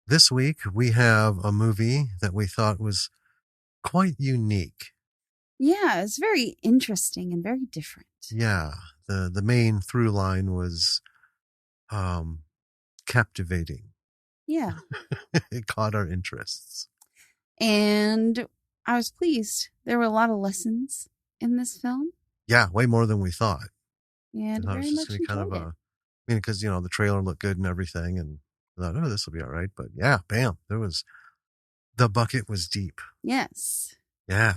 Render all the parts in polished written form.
This week we have a movie that we thought was quite unique. Yeah, it's very interesting and very different. Yeah, the main through line was um, captivating. Yeah. It caught our interests. And I was pleased. There were a lot of lessons in this film. Yeah, way more than we thought. And I thought it was very just much going to be kind enjoyed of it. because the trailer looked good and everything, and I thought, oh, this will be all right. But yeah, bam, the bucket was deep. Yes. Yeah.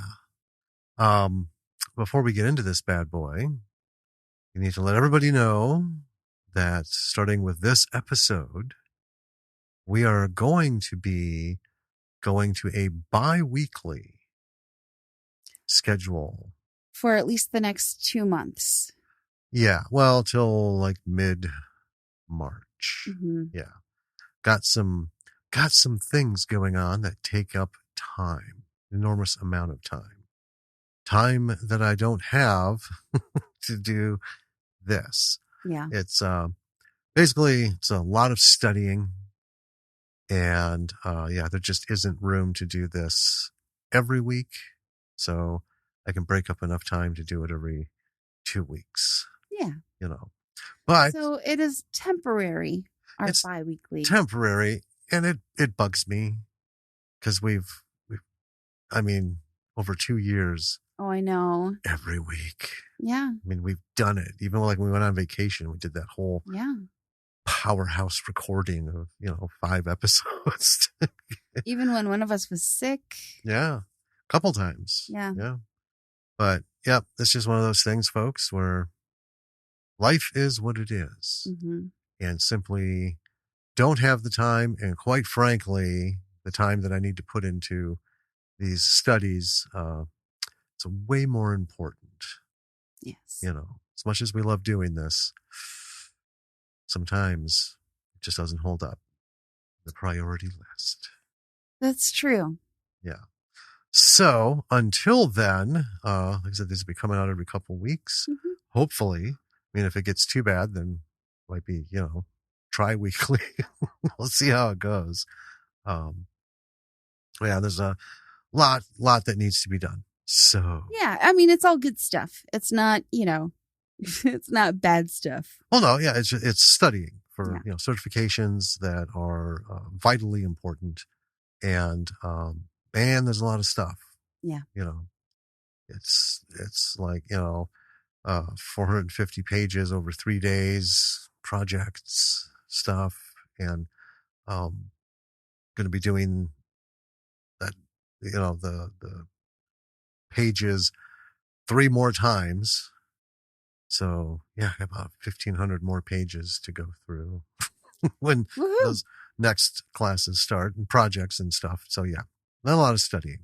Um, Before we get into this bad boy, you need to let everybody know that starting with this episode, we are going to be going to a bi-weekly schedule. For at least the next 2 months. Yeah, well, till like mid-March. Mm-hmm. Yeah. Got some things going on that take up time, enormous amount of time. Time that I don't have to do this. Yeah. It's basically it's a lot of studying, and there just isn't room to do this every week, so I can break up enough time to do it every 2 weeks. Yeah. But so it is temporary. Our it's bi-weekly. temporary, and it bugs me because we've over 2 years. Oh, I know. Every week. Yeah. We've done it. Even like when we went on vacation, we did that whole powerhouse recording of 5 episodes. Even when one of us was sick. Yeah. A couple times. Yeah. Yeah. But yeah, it's just one of those things, folks, where life is what it is. Mm-hmm. And simply don't have the time. And quite frankly, the time that I need to put into these studies, it's way more important. Yes. As much as we love doing this, sometimes it just doesn't hold up the priority list. That's true. Yeah. So until then, like I said, these will be coming out every couple weeks. Mm-hmm. Hopefully. If it gets too bad, then it might be, tri-weekly. We'll see how it goes. There's a lot that needs to be done. So yeah, it's all good stuff. It's not, it's not bad stuff. Well, no, yeah, it's studying for certifications that are vitally important, and there's a lot of stuff. Yeah, it's like 450 pages over 3 days, projects stuff, and going to be doing that. The pages 3 more times. So yeah, about 1,500 more pages to go through when those next classes start and projects and stuff. So yeah, not a lot of studying.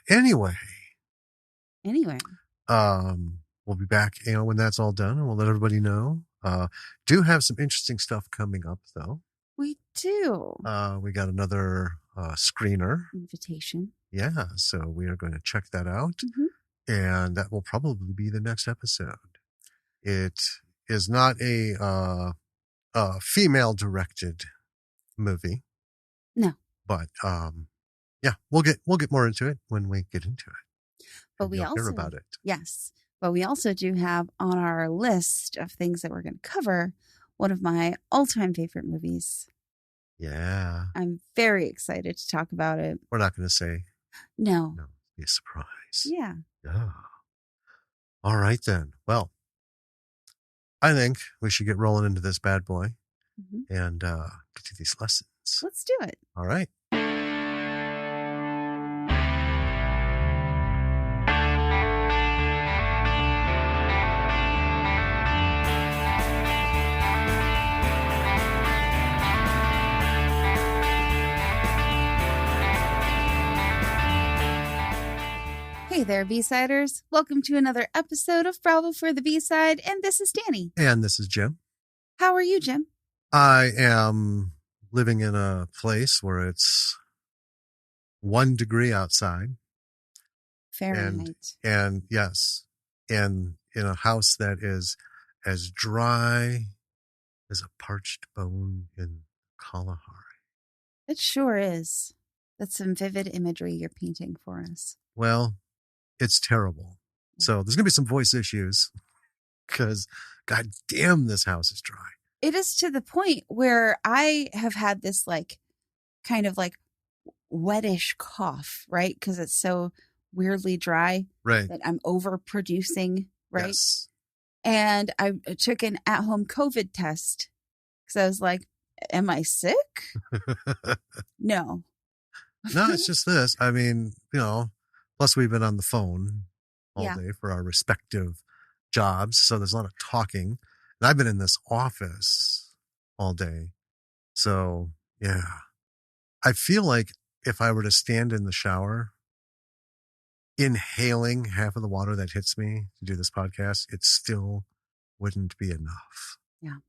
Anyway, we'll be back, when that's all done, and we'll let everybody know. Do have some interesting stuff coming up, though. We do. We got another screener invitation. Yeah, so we are going to check that out. Mm-hmm. And that will probably be the next episode. It is not a female-directed movie. No, but we'll get more into it when we get into it. But we also hear about it. Yes, but we also do have on our list of things that we're going to cover one of my all-time favorite movies. Yeah, I'm very excited to talk about it. We're not going to say no. Be a surprise. Yeah. All right, then. Well, I think we should get rolling into this bad boy and get to these lessons. Let's do it. All right. Hey there, B-Siders. Welcome to another episode of Bravo for the B-Side, and this is Danny. And this is Jim. How are you, Jim? I am living in a place where it's 1 degree outside. Fahrenheit. And yes, and in a house that is as dry as a parched bone in Kalahari. It sure is. That's some vivid imagery you're painting for us. Well, it's terrible. So there's going to be some voice issues because, god damn, this house is dry. It is to the point where I have had this like kind of like wettish cough, right? Because it's so weirdly dry Right. that I'm overproducing, right? Yes. And I took an at home COVID test because I was like, am I sick? No. No, it's just this. I mean, plus we've been on the phone all Yeah. day for our respective jobs. So there's a lot of talking. And I've been in this office all day. So, yeah. I feel like if I were to stand in the shower, inhaling half of the water that hits me to do this podcast, it still wouldn't be enough. Yeah.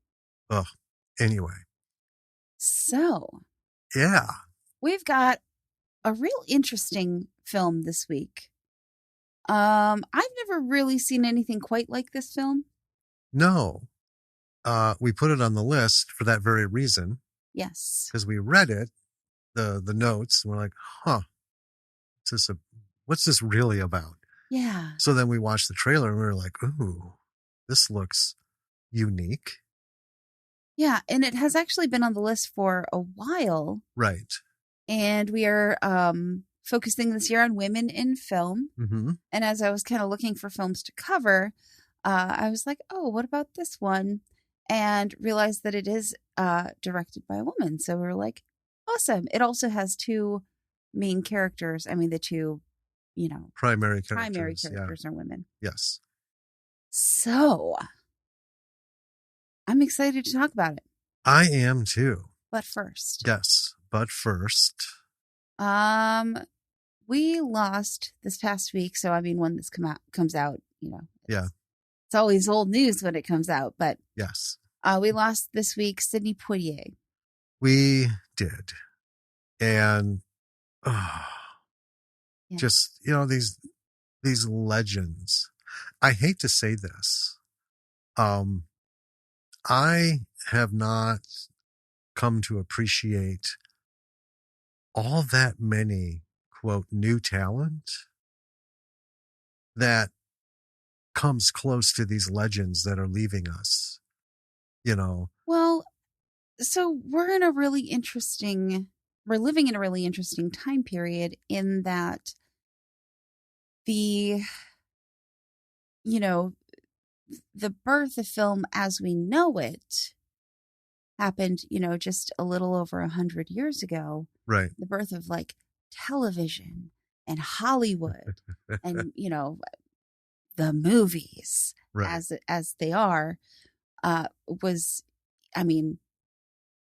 Ugh. Anyway. So Yeah. we've got a real interesting film this week. I've never really seen anything quite like this film. No. We put it on the list for that very reason. Yes. Because we read it, the notes, and we're like, huh, what's this really about? Yeah. So then we watched the trailer and we were like, ooh, this looks unique. Yeah, and it has actually been on the list for a while. Right. And we are focusing this year on women in film. Mm-hmm. And as I was kind of looking for films to cover, I was like, oh, what about this one? And realized that it is directed by a woman. So we were like, awesome. It also has two main characters. I mean, the two, Primary characters yeah. are women. Yes. So I'm excited to talk about it. I am too. But first. Yes. But first. We lost this past week. So, I mean, when this comes out, Yeah. It's always old news when it comes out. But yes. We lost this week Sidney Poitier. We did. And just, these legends. I hate to say this. I have not come to appreciate all that many, quote, new talent that comes close to these legends that are leaving us, Well, so we're living in a really interesting time period in that the birth of film as we know it happened, just a little over 100 years ago. Right. The birth of like television and Hollywood and, the movies right. as they are, was, I mean,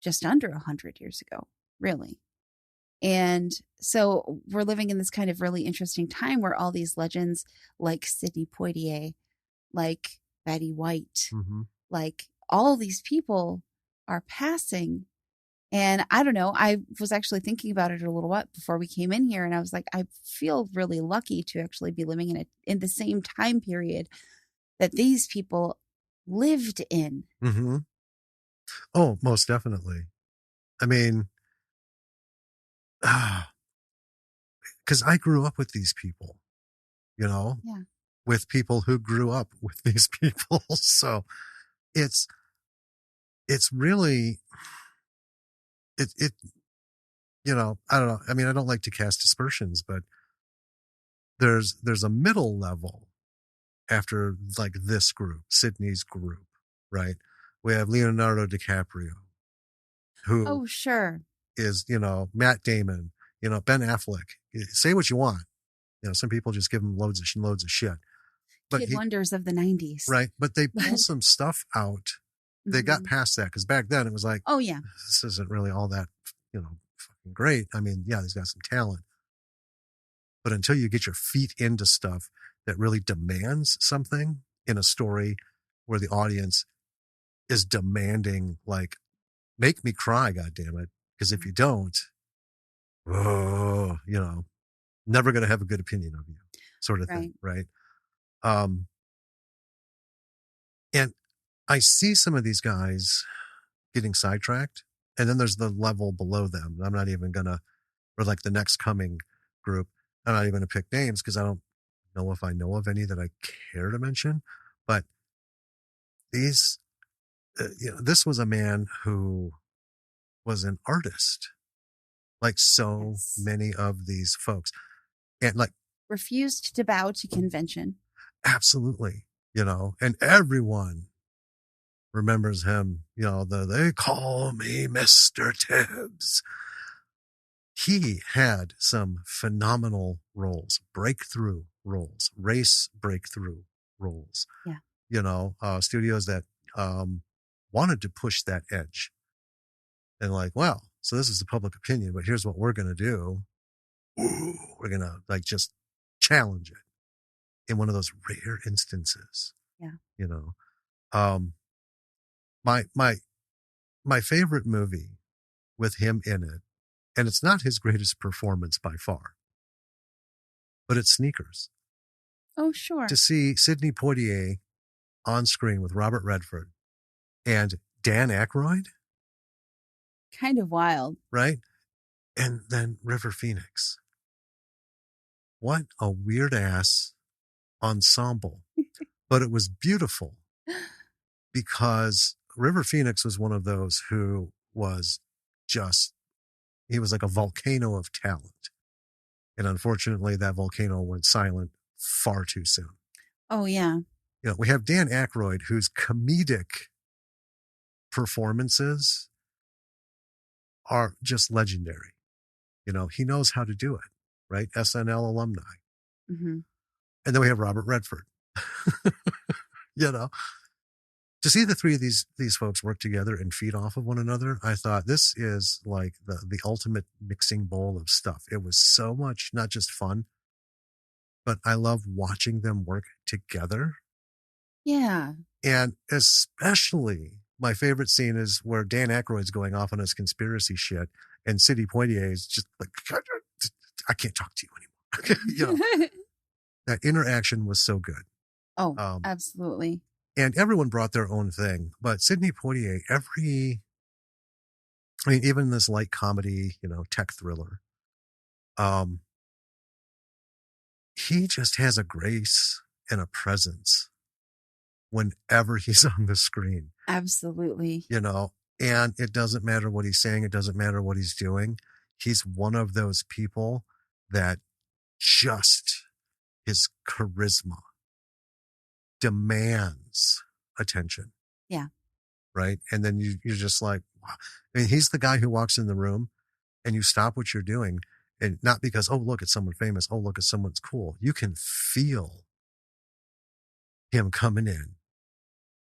just under 100 years ago, really. And so we're living in this kind of really interesting time where all these legends like Sidney Poitier, like Betty White, mm-hmm. like all these people are passing. And I don't know, I was actually thinking about it a little bit before we came in here. And I was like, I feel really lucky to actually be living in the same time period that these people lived in. Mm-hmm. Oh, most definitely. I mean, because I grew up with these people, Yeah. with people who grew up with these people. So it's really, I don't know. I mean, I don't like to cast aspersions, but there's a middle level after like this group, Sydney's group, right? We have Leonardo DiCaprio, who sure, is, Matt Damon, Ben Affleck. Say what you want. Some people just give him loads of shit. But Kid wonders of the 90s. Right. But they pull some stuff out. They got past that because back then it was like, oh, yeah, this isn't really all that, fucking great. I mean, yeah, he's got some talent. But until you get your feet into stuff that really demands something in a story where the audience is demanding, like, make me cry, goddammit. Because if you don't, never going to have a good opinion of you, sort of thing, right? And I see some of these guys getting sidetracked And then there's the level below them. I'm not even gonna, or like the next coming group. I'm not even gonna pick names because I don't know if I know of any that I care to mention. But these, this was a man who was an artist, like so Yes. many of these folks, and like Refused to bow to convention. absolutely, and everyone remembers him. They call me Mr. Tibbs. He had some phenomenal roles, breakthrough roles, race breakthrough roles. Yeah. Studios that wanted to push that edge, and like, well, so this is the public opinion, but here's what we're going to do. Ooh, we're going to like just challenge it in one of those rare instances. Yeah. Um, my favorite movie with him in it, and it's not his greatest performance by far, but it's Sneakers. Oh, sure. To see Sidney Poitier on screen with Robert Redford and Dan Aykroyd, Kind of wild. right? And then River Phoenix. What a weird ass ensemble. But it was beautiful because River Phoenix was one of those who was just, he was like a volcano of talent. And unfortunately, that volcano went silent far too soon. Oh, yeah. We have Dan Aykroyd, whose comedic performances are just legendary. He knows how to do it, right? SNL alumni. Mm-hmm. And then we have Robert Redford. To see the three of these folks work together and feed off of one another, I thought this is like the ultimate mixing bowl of stuff. It was so much, not just fun, but I love watching them work together. Yeah. And especially my favorite scene is where Dan Aykroyd's going off on his conspiracy shit, and Sidney Poitier is just like, I can't talk to you anymore. That interaction was so good. Oh, absolutely. And everyone brought their own thing, but Sidney Poitier, even this light comedy, tech thriller, he just has a grace and a presence whenever he's on the screen. Absolutely. And it doesn't matter what he's saying. It doesn't matter what he's doing. He's one of those people that just his charisma demands attention. Yeah. Right. And then you're just like, wow. He's the guy who walks in the room and you stop what you're doing. And not because, oh, look, it's someone famous. Oh, look, it's someone's cool. You can feel him coming in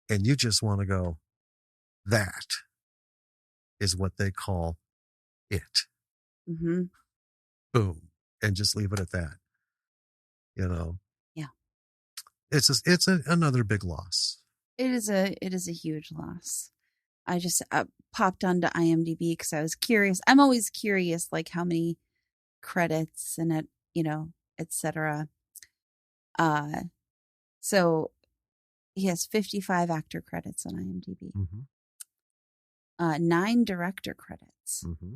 and you just want to go, that is what they call it. Mm-hmm. Boom. And just leave it at that. Yeah. It's another big loss. It is a huge loss. I just popped onto IMDb because I was curious. I'm always curious, like how many credits and etc. So he has 55 actor credits on IMDb. Mm-hmm. 9 director credits. Mm-hmm.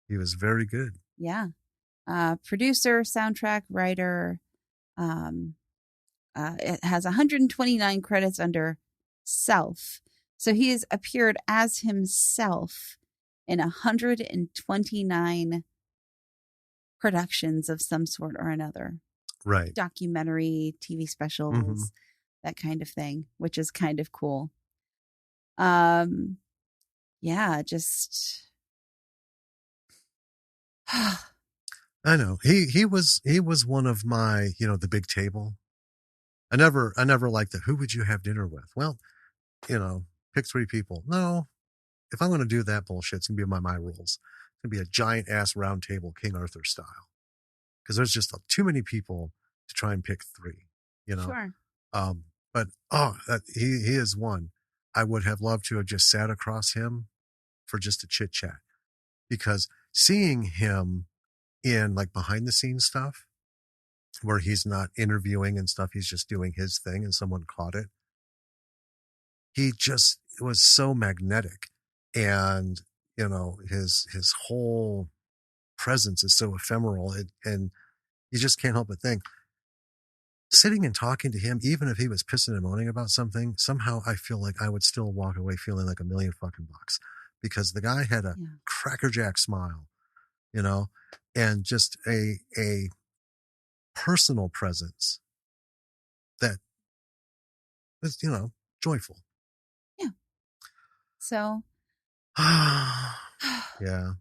He was very good. Yeah. Producer, soundtrack, writer. It has 129 credits under self. So he has appeared as himself in 129 productions of some sort or another. Right. Documentary, TV specials, Mm-hmm. that kind of thing, which is kind of cool. Yeah, just I know. He was one of my, the big table. I never liked that. Who would you have dinner with? Well, pick 3 people. No, if I'm going to do that bullshit, it's going to be my rules. It's going to be a giant ass round table, King Arthur style. Because there's just too many people to try and pick 3, Sure. But he is one. I would have loved to have just sat across him for just a chit chat, because seeing him in like behind the scenes stuff where he's not interviewing and stuff, he's just doing his thing and someone caught it. He just was so magnetic. And, his whole presence is so ephemeral, and you just can't help but think, sitting and talking to him, even if he was pissing and moaning about something, somehow I feel like I would still walk away feeling like $1,000,000 because the guy had a Yeah. crackerjack smile, you know, and just a personal presence that was, joyful. Yeah. So, Yeah.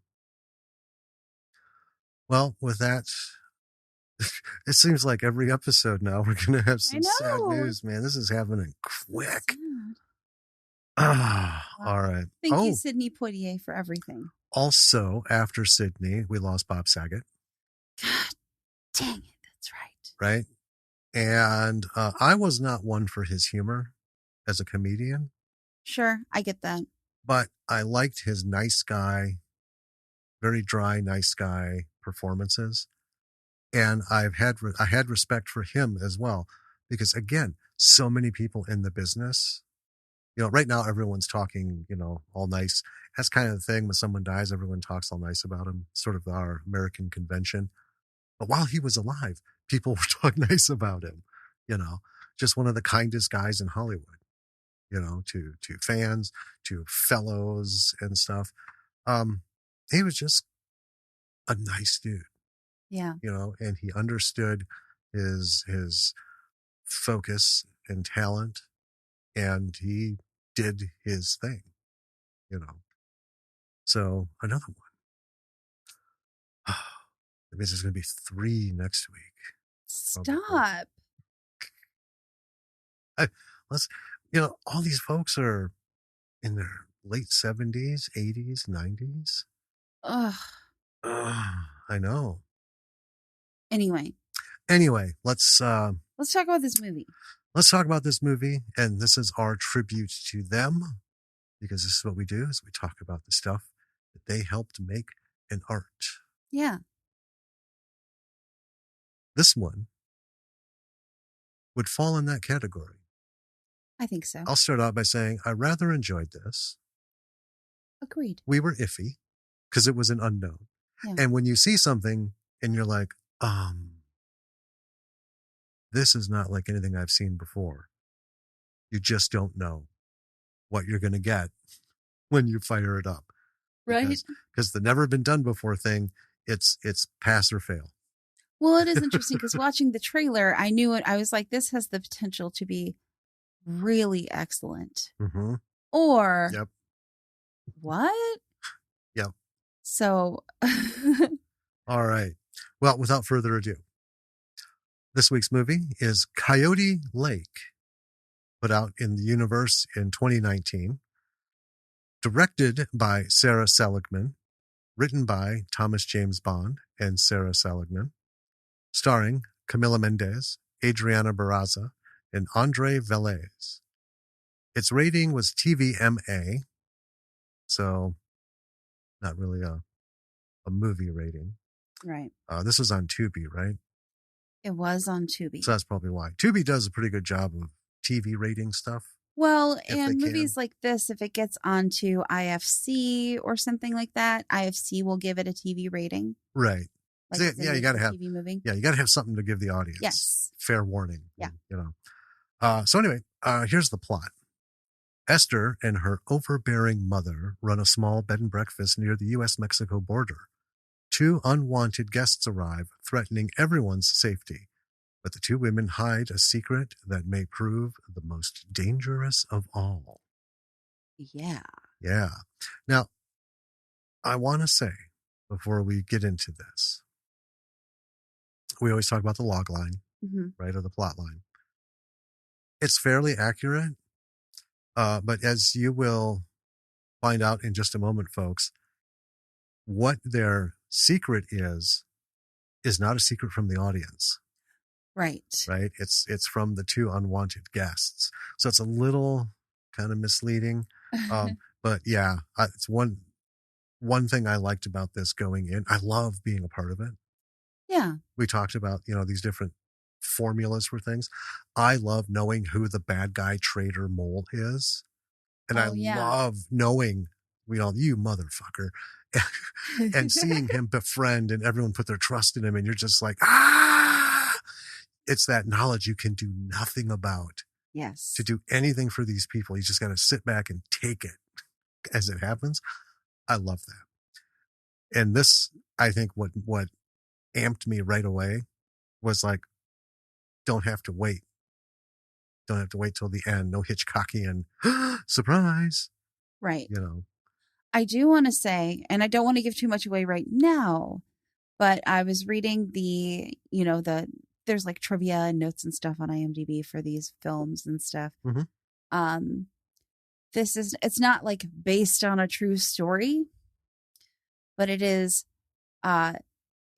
Well, with that, it seems like every episode now we're going to have I some sad know. news, man. This is happening So quick. sad. All Wow. right. Thank you, Oh, Sydney Poitier, for everything. also after Sydney, we lost Bob Saget, God dang it. That's right. right? And I was not one for his humor as a comedian, Sure. I get that. but I liked his nice guy, very dry, nice guy performances. And I had respect for him as well, because again, so many people in the business, right now everyone's talking, all nice. That's kind of the thing. When someone dies, everyone talks all nice about him, sort of our American convention. But while he was alive, people were talking nice about him, you know, just one of the kindest guys in Hollywood, to fans, to fellows and stuff. He was just a nice dude, Yeah. and he understood his focus and talent, and he did his thing, you know. So another one. That means there's going to be 3 next week, probably. Stop. I, let's, all these folks are in their late 70s, 80s, 90s. Ugh. I know. Anyway, Anyway, let's talk about this movie. let's talk about this movie, and this is our tribute to them, because this is what we do: is we talk about the stuff that they helped make an art. Yeah, This one would fall in that category. I think so. I'll start out by saying I rather enjoyed this. Agreed. We were iffy because it was an unknown. Yeah. And when you see something and you're like, this is not like anything I've seen before, you just don't know what you're going to get when you fire it up. Right. Because the never been done before thing, it's pass or fail. Well, it is interesting because watching the trailer, I knew it. I was like, this has the potential to be really excellent. Mm-hmm. Or Yep. What? Yep. So All right. Well, without further ado, this week's movie is Coyote Lake, put out in the universe in 2019, directed by Sara Seligman, written by Thomas James Bond and Sara Seligman, starring Camila Mendes, Adriana Barraza, and Andre Velez. Its rating was TVMA, so not really a movie rating. right. This was on Tubi, right? It was on Tubi. So that's probably why. Tubi does a pretty good job of TV rating stuff. Well, and movies like this, if it gets onto IFC or something like that, IFC will give it a TV rating. Right. Like You got to have TV movie. Yeah, you got to have something to give the audience. Yes. Fair warning. Yeah. So anyway, here's the plot. Esther and her overbearing mother run a small bed and breakfast near the U.S.-Mexico border. 2 unwanted guests arrive, threatening everyone's safety. But the 2 women hide a secret that may prove the most dangerous of all. Yeah. Yeah. Now, I want to say, before we get into this, we always talk about the log line, right, or the plot line. It's fairly accurate, but as you will find out in just a moment, folks, what their secret is not a secret from the audience. Right. Right? It's from the 2 unwanted guests. So it's a little kind of misleading. But yeah, it's one thing I liked about this going in. I love being a part of it. Yeah. We talked about, these different formulas for things. I love knowing who the bad guy traitor mole is. And I love knowing we all, you motherfucker. And seeing him befriend and everyone put their trust in him, and you're just like, it's that knowledge you can do nothing about. Yes. To do anything for these people, you just got to sit back and take it as it happens. I love that. And this, I think what amped me right away was like, don't have to wait. Don't have to wait till the end. No Hitchcockian surprise. Right. You know. I do want to say, and I don't want to give too much away right now, but I was reading there's like trivia and notes and stuff on IMDb for these films and stuff. Mm-hmm. It's not like based on a true story, but it is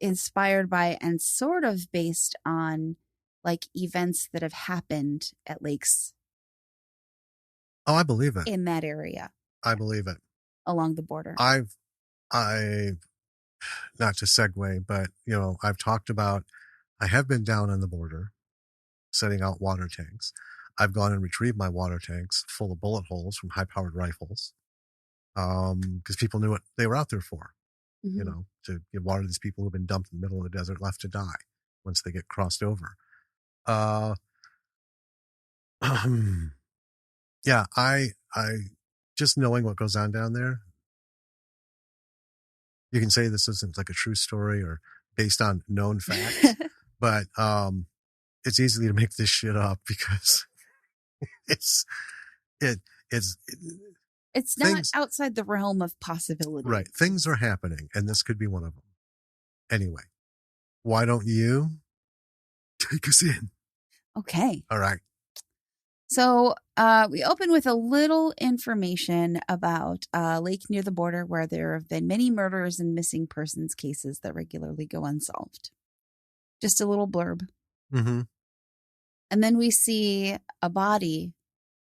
inspired by and sort of based on like events that have happened at lakes. Oh, I believe it. In that area. I believe it. Along the border. I not to segue, but I've talked about, I have been down on the border setting out water tanks. I've gone and retrieved my water tanks full of bullet holes from high-powered rifles, because people knew what they were out there for, to give water to these people who've been dumped in the middle of the desert, left to die once they get crossed over. Yeah, I just knowing what goes on down there, you can say this isn't like a true story or based on known facts, but it's easy to make this shit up because it's not outside the realm of possibility. Right. Things are happening, and this could be one of them. Anyway, why don't you take us in? Okay. All right. So we open with a little information about a lake near the border where there have been many murders and missing persons cases that regularly go unsolved. Just a little blurb. Mm-hmm. And then we see a body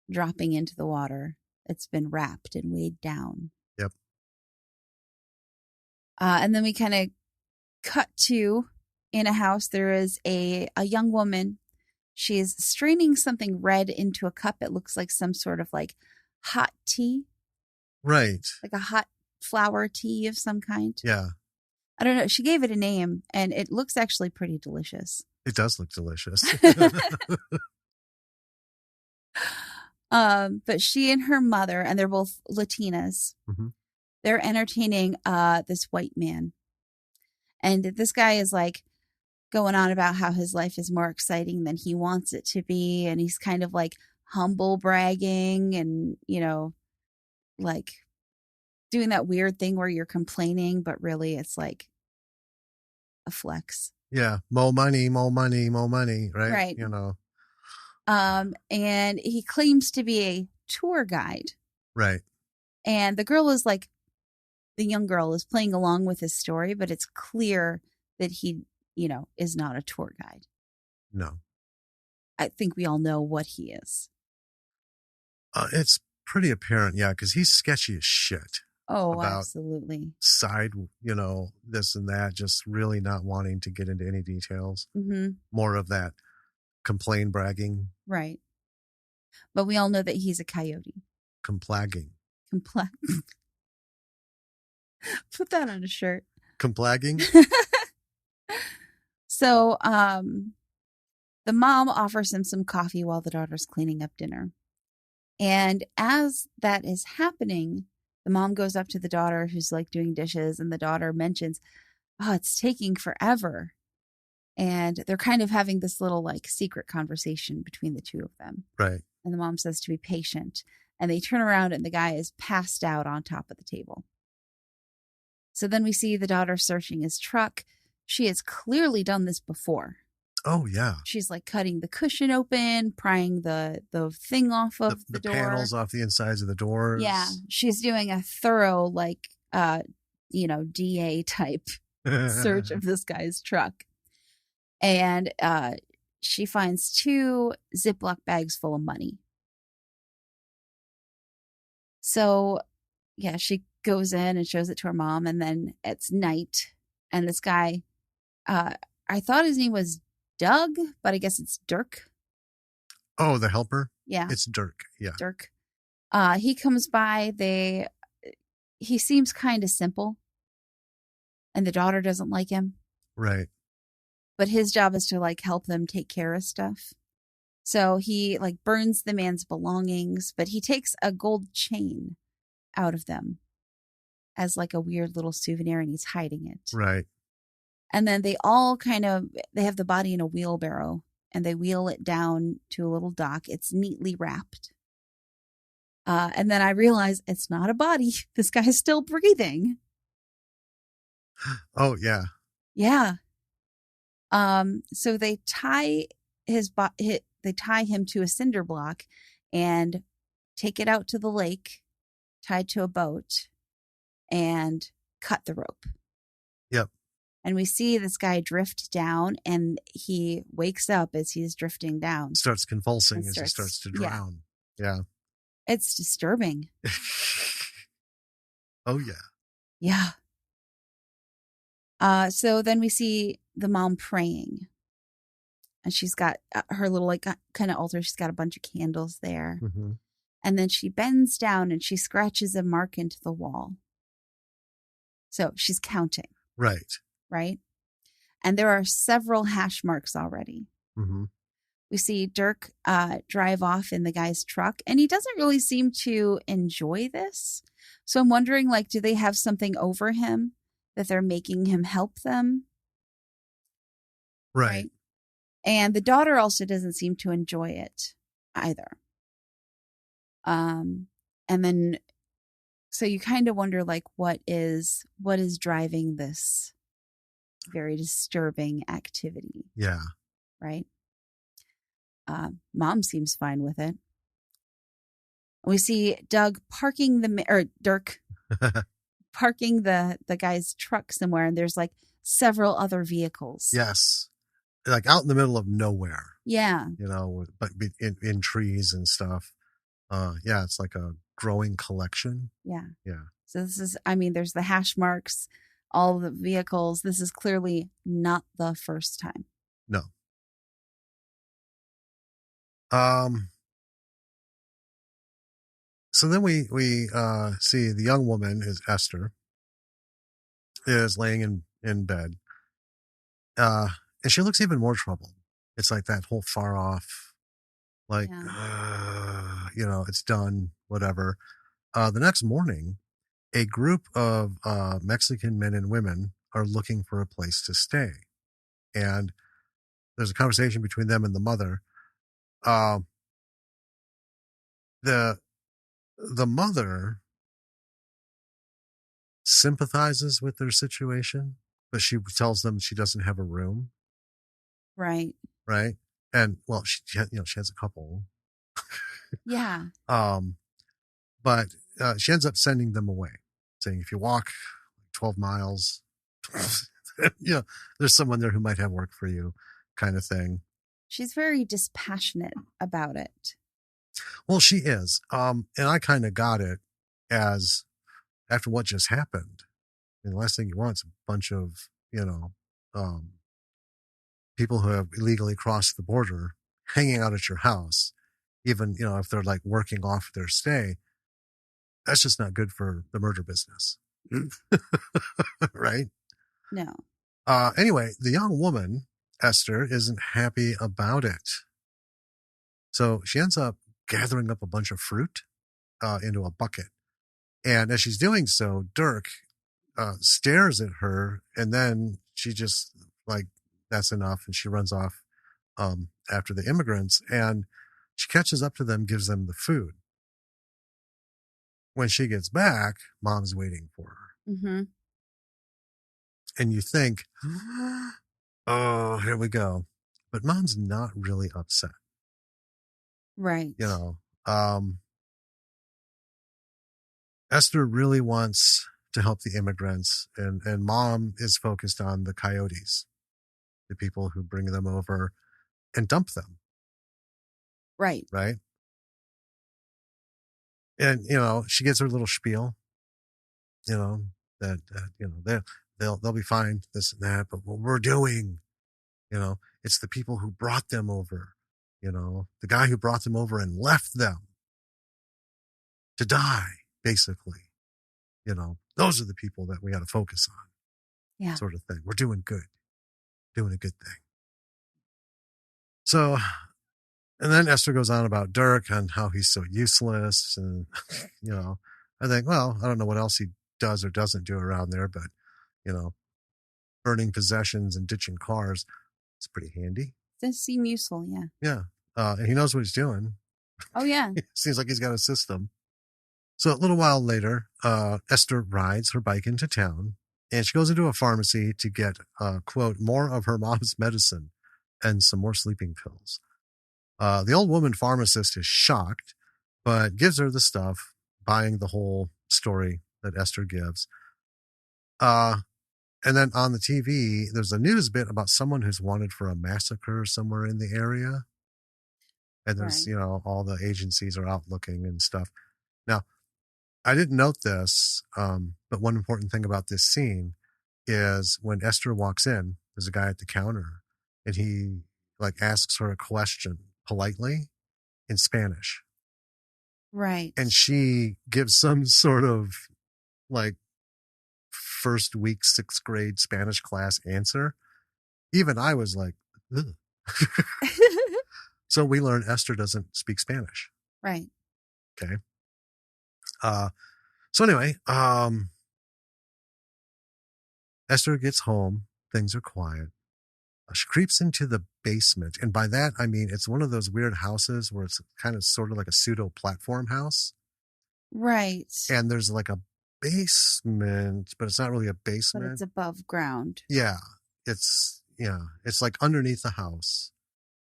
dropping into the water. It's been wrapped and weighed down. Yep. And then we kind of cut to, in a house, there is a young woman. She's straining something red into a cup. It looks like some sort of like hot tea. Right. Like a hot flower tea of some kind. Yeah. I don't know. She gave it a name, and it looks actually pretty delicious. It does look delicious. But she and her mother, and they're both Latinas, they're entertaining this white man. And this guy is like going on about how his life is more exciting than he wants it to be. And he's kind of like humble bragging and, like doing that weird thing where you're complaining, but really it's like a flex. Yeah. More money, right? Right. And he claims to be a tour guide. Right. And the young girl is playing along with his story, but it's clear that he, is not a tour guide. No. I think we all know what he is. It's pretty apparent, yeah, because he's sketchy as shit. Oh, absolutely. Side, this and that, just really not wanting to get into any details. Mm-hmm. More of that complain bragging. Right. But we all know that he's a coyote. Complagging. Put that on a shirt. Complagging? So, the mom offers him some coffee while the daughter's cleaning up dinner. And as that is happening, the mom goes up to the daughter who's like doing dishes, and the daughter mentions, "Oh, it's taking forever." And they're kind of having this little like secret conversation between the two of them. Right. And the mom says to be patient. And they turn around and the guy is passed out on top of the table. So then we see the daughter searching his truck. She has clearly done this before. Oh, yeah. She's like cutting the cushion open, prying the thing off of the door. The panels off the insides of the doors. Yeah. She's doing a thorough, like, DA type search of this guy's truck. And she finds 2 Ziploc bags full of money. So, yeah, she goes in and shows it to her mom, and then it's night. And this guy, I thought his name was Doug, but I guess it's Dirk. Oh, the helper? Yeah. It's Dirk. Yeah. Dirk. He comes by. They he seems kind of simple, and the daughter doesn't like him, Right. but his job is to like help them take care of stuff. So he like burns the man's belongings, but he takes a gold chain out of them as like a weird little souvenir, and he's hiding it. Right. And then they all they have the body in a wheelbarrow, and they wheel it down to a little dock. It's neatly wrapped. And then I realize it's not a body. This guy's still breathing. Oh, yeah. Yeah. So they tie they tie him to a cinder block and take it out to the lake, tied to a boat, and cut the rope. Yep. And we see this guy drift down, and he wakes up as he's drifting down. Starts convulsing as he starts to drown. Yeah. It's disturbing. Oh, yeah. Yeah. So then we see the mom praying, and she's got her little like kind of altar. She's got a bunch of candles there. Mm-hmm. And then she bends down and she scratches a mark into the wall. So she's counting. Right. Right. And there are several hash marks already. Mm-hmm. We see Dirk drive off in the guy's truck, and he doesn't really seem to enjoy this. So I'm wondering, like, do they have something over him that they're making him help them? Right. And the daughter also doesn't seem to enjoy it either. And then, so you kind of wonder, like, what is driving this very disturbing activity? Yeah. Right. Mom seems fine with it. We see Dirk parking the guy's truck somewhere, and there's like several other vehicles. Yes. Like out in the middle of nowhere. Yeah. But in trees and stuff. Yeah, it's like a growing collection. Yeah. Yeah. So this is, there's the hash marks, all the vehicles. This is clearly not the first time. No. So then we see the young woman is Esther, is laying in bed. And she looks even more troubled. It's like that whole far off, like, it's done, whatever. The next morning, a group of Mexican men and women are looking for a place to stay. And there's a conversation between them and the mother. The mother sympathizes with their situation, but she tells them she doesn't have a room. Right. Right. And well, she has a couple. Yeah. But she ends up sending them away, saying, if you walk 12 miles, there's someone there who might have work for you, kind of thing. She's very dispassionate about it. Well, she is. And I kind of got it as after what just happened. And the last thing you want is a bunch of, people who have illegally crossed the border hanging out at your house, even, if they're like working off their stay. That's just not good for the murder business. Right? No. Anyway, the young woman, Esther, isn't happy about it. So she ends up gathering up a bunch of fruit into a bucket. And as she's doing so, Dirk stares at her, and then she just like, that's enough. And she runs off after the immigrants, and she catches up to them, gives them the food. When she gets back, mom's waiting for her. Mm-hmm. And you think, oh, here we go. But mom's not really upset. Right. Esther really wants to help the immigrants, and mom is focused on the coyotes, the people who bring them over and dump them. Right. Right. And, she gets her little spiel, that they'll be fine, this and that, but what we're doing, it's the people who brought them over, the guy who brought them over and left them to die, basically. those are the people that we got to focus on, Yeah. sort of thing. We're doing good, doing a good thing. So, and then Esther goes on about Dirk and how he's so useless. And, I think, well, I don't know what else he does or doesn't do around there, but, burning possessions and ditching cars, it's pretty handy. Does seem useful, yeah. Yeah. And he knows what he's doing. Oh, yeah. Seems like he's got a system. So a little while later, Esther rides her bike into town, and she goes into a pharmacy to get, quote, more of her mom's medicine and some more sleeping pills. The old woman pharmacist is shocked, but gives her the stuff, buying the whole story that Esther gives. And then on the TV, there's a news bit about someone who's wanted for a massacre somewhere in the area. And there's, Right. all the agencies are out looking and stuff. Now, I didn't note this, but one important thing about this scene is when Esther walks in, there's a guy at the counter, and he asks her a question politely in Spanish. Right. And she gives some sort of first week, 6th grade Spanish class answer. Even I was like, ugh. So we learn Esther doesn't speak Spanish. Right. Okay. So anyway, Esther gets home. Things are quiet. She creeps into the basement. And by that, I mean, it's one of those weird houses where it's kind of sort of like a pseudo platform house. Right. And there's like a basement, but it's not really a But basement. it's above ground. Yeah. It's like underneath the house,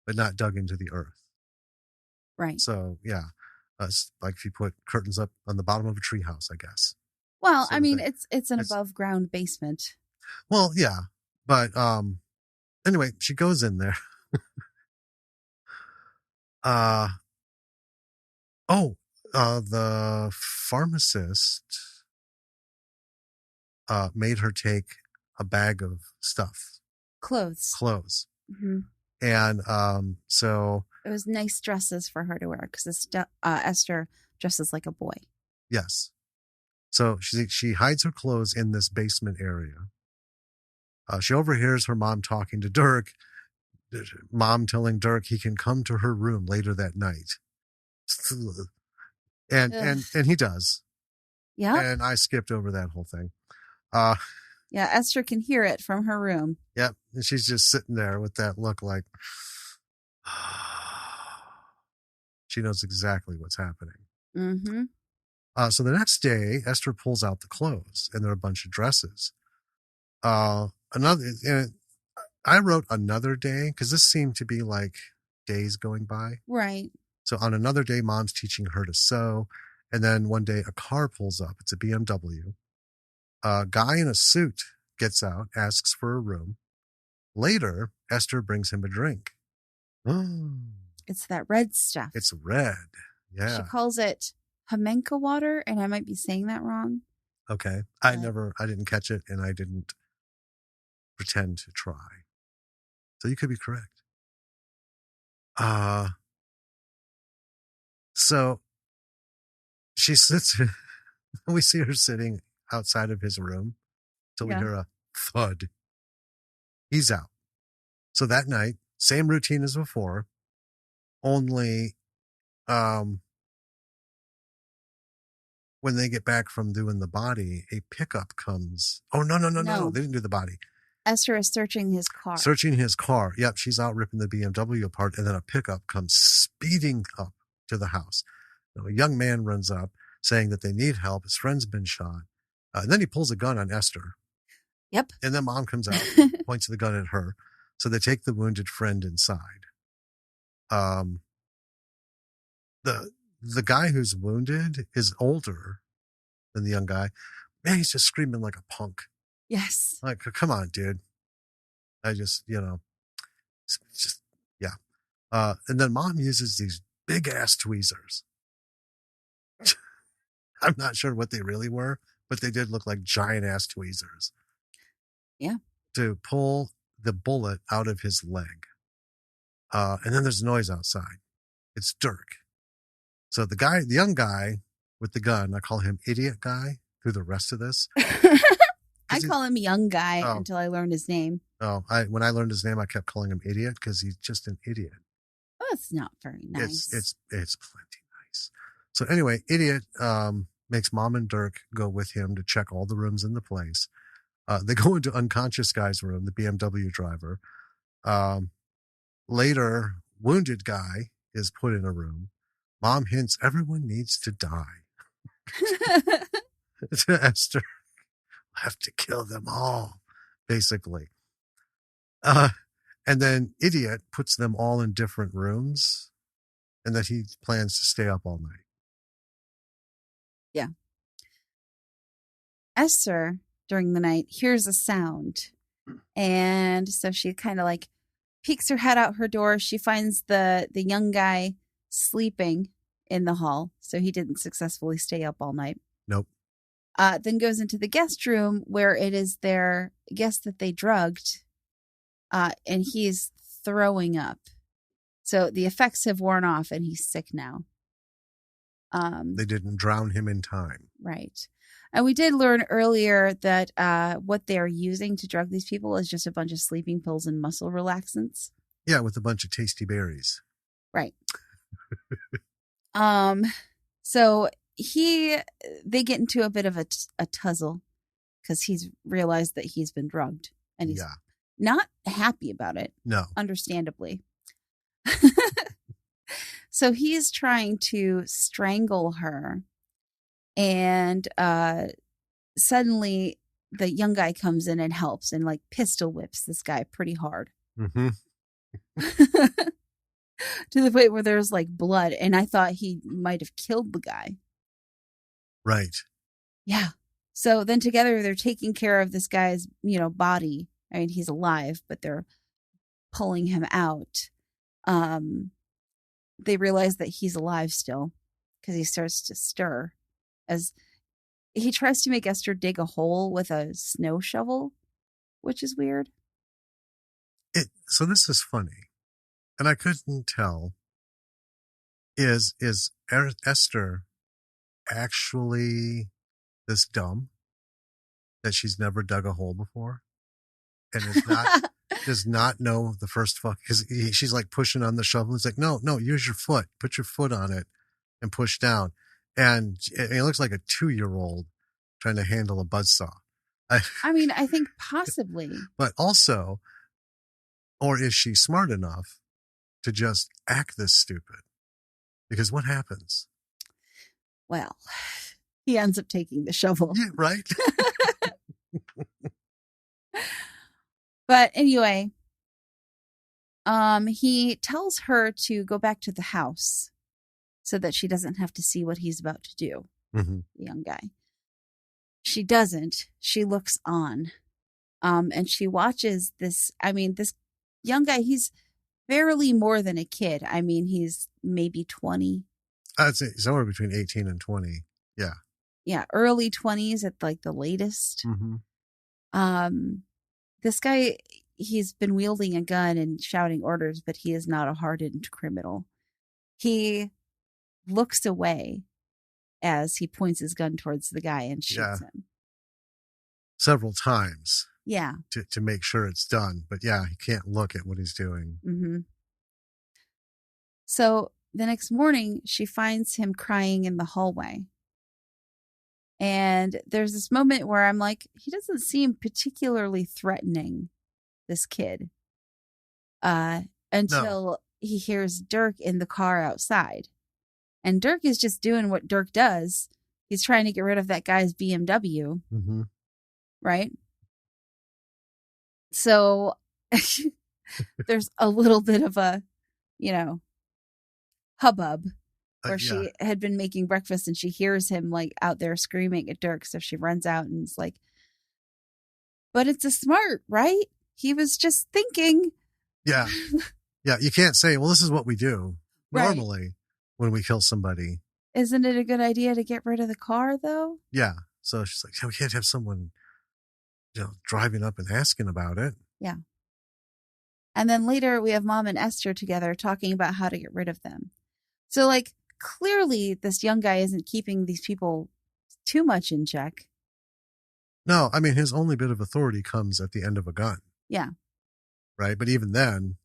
but not dug into the earth. Right. So, yeah. It's like if you put curtains up on the bottom of a treehouse, I guess. Well, Sort I of mean, thing. it's an above ground basement. Well, yeah. But anyway, she goes in there. The pharmacist made her take a bag of stuff, Clothes. Mm-hmm. And so It was nice dresses for her to wear because Esther dresses like a boy. yes, so she hides her clothes in this basement area. She overhears her mom talking to Dirk. Mom telling Dirk he can come to her room later that night, and he does. Yeah. And I skipped over that whole thing. Yeah, Esther can hear it from her room. Yep. And she's just sitting there with that look like she knows exactly what's happening. Mm-hmm. So the next day, Esther pulls out the clothes, and there are a bunch of dresses. I wrote another day because this seemed to be like days going by. Right. So on another day, mom's teaching her to sew. And then one day, a car pulls up. It's a BMW. A guy in a suit gets out, asks for a room. Later, Esther brings him a drink. It's that red stuff. It's red. Yeah. She calls it Hamenka water, and I might be saying that wrong. Okay. I didn't catch it, and I didn't pretend to try. So you could be correct. So she sits, we see her sitting outside of his room till we hear a thud. He's out. So that night, same routine as before, only when they get back from doing the body, a pickup comes. Oh, no. They didn't do the body. Esther is searching his car. Yep, she's out ripping the BMW apart, and then a pickup comes speeding up to the house. A young man runs up saying that they need help. His friend's been shot. And then he pulls a gun on Esther. Yep. And then mom comes out, points the gun at her. So they take the wounded friend inside. The guy who's wounded is older than the young guy. Man, he's just screaming like a punk. Yes. Like, come on, dude. I just, yeah. And then mom uses these big ass tweezers. I'm not sure what they really were, but they did look like giant ass tweezers. Yeah. To pull the bullet out of his leg. And then there's noise outside. It's Dirk. So the young guy with the gun, I call him idiot guy. through the rest of this. I call him young guy Oh. until I learn his name. Oh, when I learned his name, I kept calling him Idiot because he's just an idiot. Oh, it's not very nice. It's plenty nice. So anyway, Idiot makes Mom and Dirk go with him to check all the rooms in the place. They go into unconscious guy's room, the BMW driver. Later, wounded guy is put in a room. Mom hints everyone needs to die. To Esther, have to kill them all, basically. And then Idiot puts them all in different rooms, and that he plans to stay up all night. Yeah. Esther, during the night, hears a sound. And so she kind of like peeks her head out her door. She finds the young guy sleeping in the hall. So he didn't successfully stay up all night. Nope. Then goes into the guest room where it is their guest that they drugged. And he's throwing up. So the effects have worn off and he's sick now. They didn't drown him in time. Right. And we did learn earlier that what they're using to drug these people is just a bunch of sleeping pills and muscle relaxants. Yeah, with a bunch of tasty berries. Right. So they get into a bit of a tussle because he's realized that he's been drugged and he's not happy about it. No. Understandably. So he's trying to strangle her. And suddenly the young guy comes in and helps and like pistol whips this guy pretty hard. Mm-hmm. To the point where there's like blood. And I thought he might have killed the guy. Right. Yeah. So then together they're taking care of this guy's, body. I mean, he's alive, but they're pulling him out. They realize that he's alive still because he starts to stir as he tries to make Esther dig a hole with a snow shovel, which is weird. So this is funny, and I couldn't tell. Is Esther actually this dumb that she's never dug a hole before, and does not know the first fuck? Because she's like pushing on the shovel. It's like, no, use your foot. Put your foot on it and push down. And it looks like a 2-year-old trying to handle a buzzsaw. I mean, I think possibly. But also, or is she smart enough to just act this stupid? Because what happens? Well, he ends up taking the shovel. Yeah, right? But anyway, he tells her to go back to the house so that she doesn't have to see what he's about to do. Mm-hmm. The young guy. She doesn't. She looks on. And she watches this. I mean, this young guy, he's barely more than a kid. I mean, he's maybe 20. I'd say somewhere between 18 and 20. Yeah. Yeah, early 20s at like the latest. Mm-hmm. This guy, he's been wielding a gun and shouting orders, but he is not a hardened criminal. He looks away as he points his gun towards the guy and shoots him. Several times. Yeah. To make sure it's done. But yeah, he can't look at what he's doing. Mm-hmm. So the next morning, she finds him crying in the hallway. And there's this moment where I'm like, he doesn't seem particularly threatening, this kid. Until he hears Dirk in the car outside. And Dirk is just doing what Dirk does. He's trying to get rid of that guy's BMW. Mm-hmm. Right? So there's a little bit of a, hubbub where she had been making breakfast and she hears him like out there screaming at Dirk. So she runs out and is like, but it's a smart, right? He was just thinking. Yeah. Yeah. You can't say, well, this is what we do normally. Right. When we kill somebody. Isn't it a good idea to get rid of the car, though? Yeah. So she's like, we can't have someone, driving up and asking about it. Yeah. And then later we have Mom and Esther together talking about how to get rid of them. So, like, clearly this young guy isn't keeping these people too much in check. No, I mean, his only bit of authority comes at the end of a gun, Yeah. right? But even then,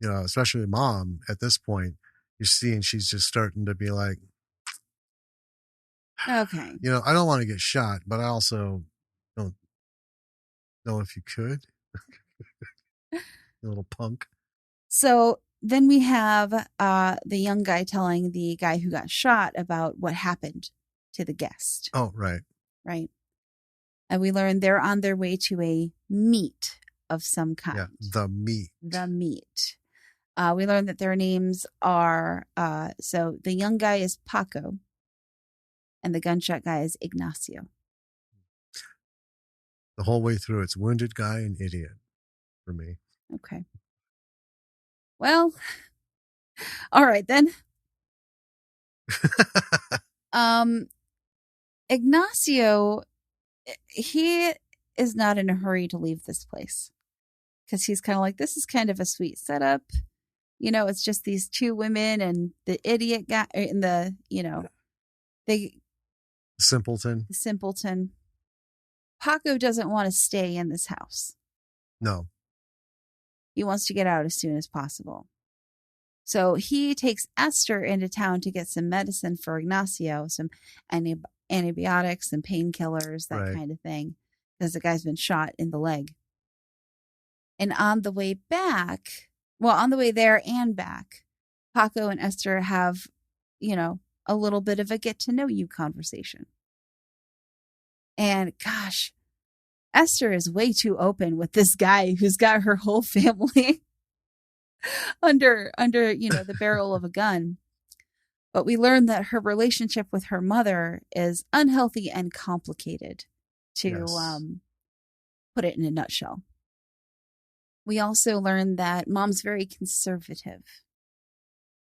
especially mom at this point, you're seeing she's just starting to be like, Okay. I don't want to get shot, but I also don't know if you could, you little punk. So then we have the young guy telling the guy who got shot about what happened to the guest, Oh, right. right? And we learn they're on their way to a meet of some Yeah. kind. The meat. The meet. We learn that their names are so the young guy is Paco and the gunshot guy is Ignacio. The whole way through, it's wounded guy and idiot for me. Okay. Well, all right then. Ignacio, he is not in a hurry to leave this place because he's kind of like, this is kind of a sweet setup. It's just these two women and the idiot guy and the Simpleton. simpleton. Paco doesn't want to stay in this house. No. He wants to get out as soon as possible. So he takes Esther into town to get some medicine for Ignacio, some antibiotics and painkillers, that Right. kind of thing, because the guy's been shot in the leg. And on the way there and back, Paco and Esther have, a little bit of a get to know you conversation. And gosh, Esther is way too open with this guy who's got her whole family under the barrel of a gun. But we learn that her relationship with her mother is unhealthy and complicated, to put it in a nutshell. We also learn that mom's very conservative.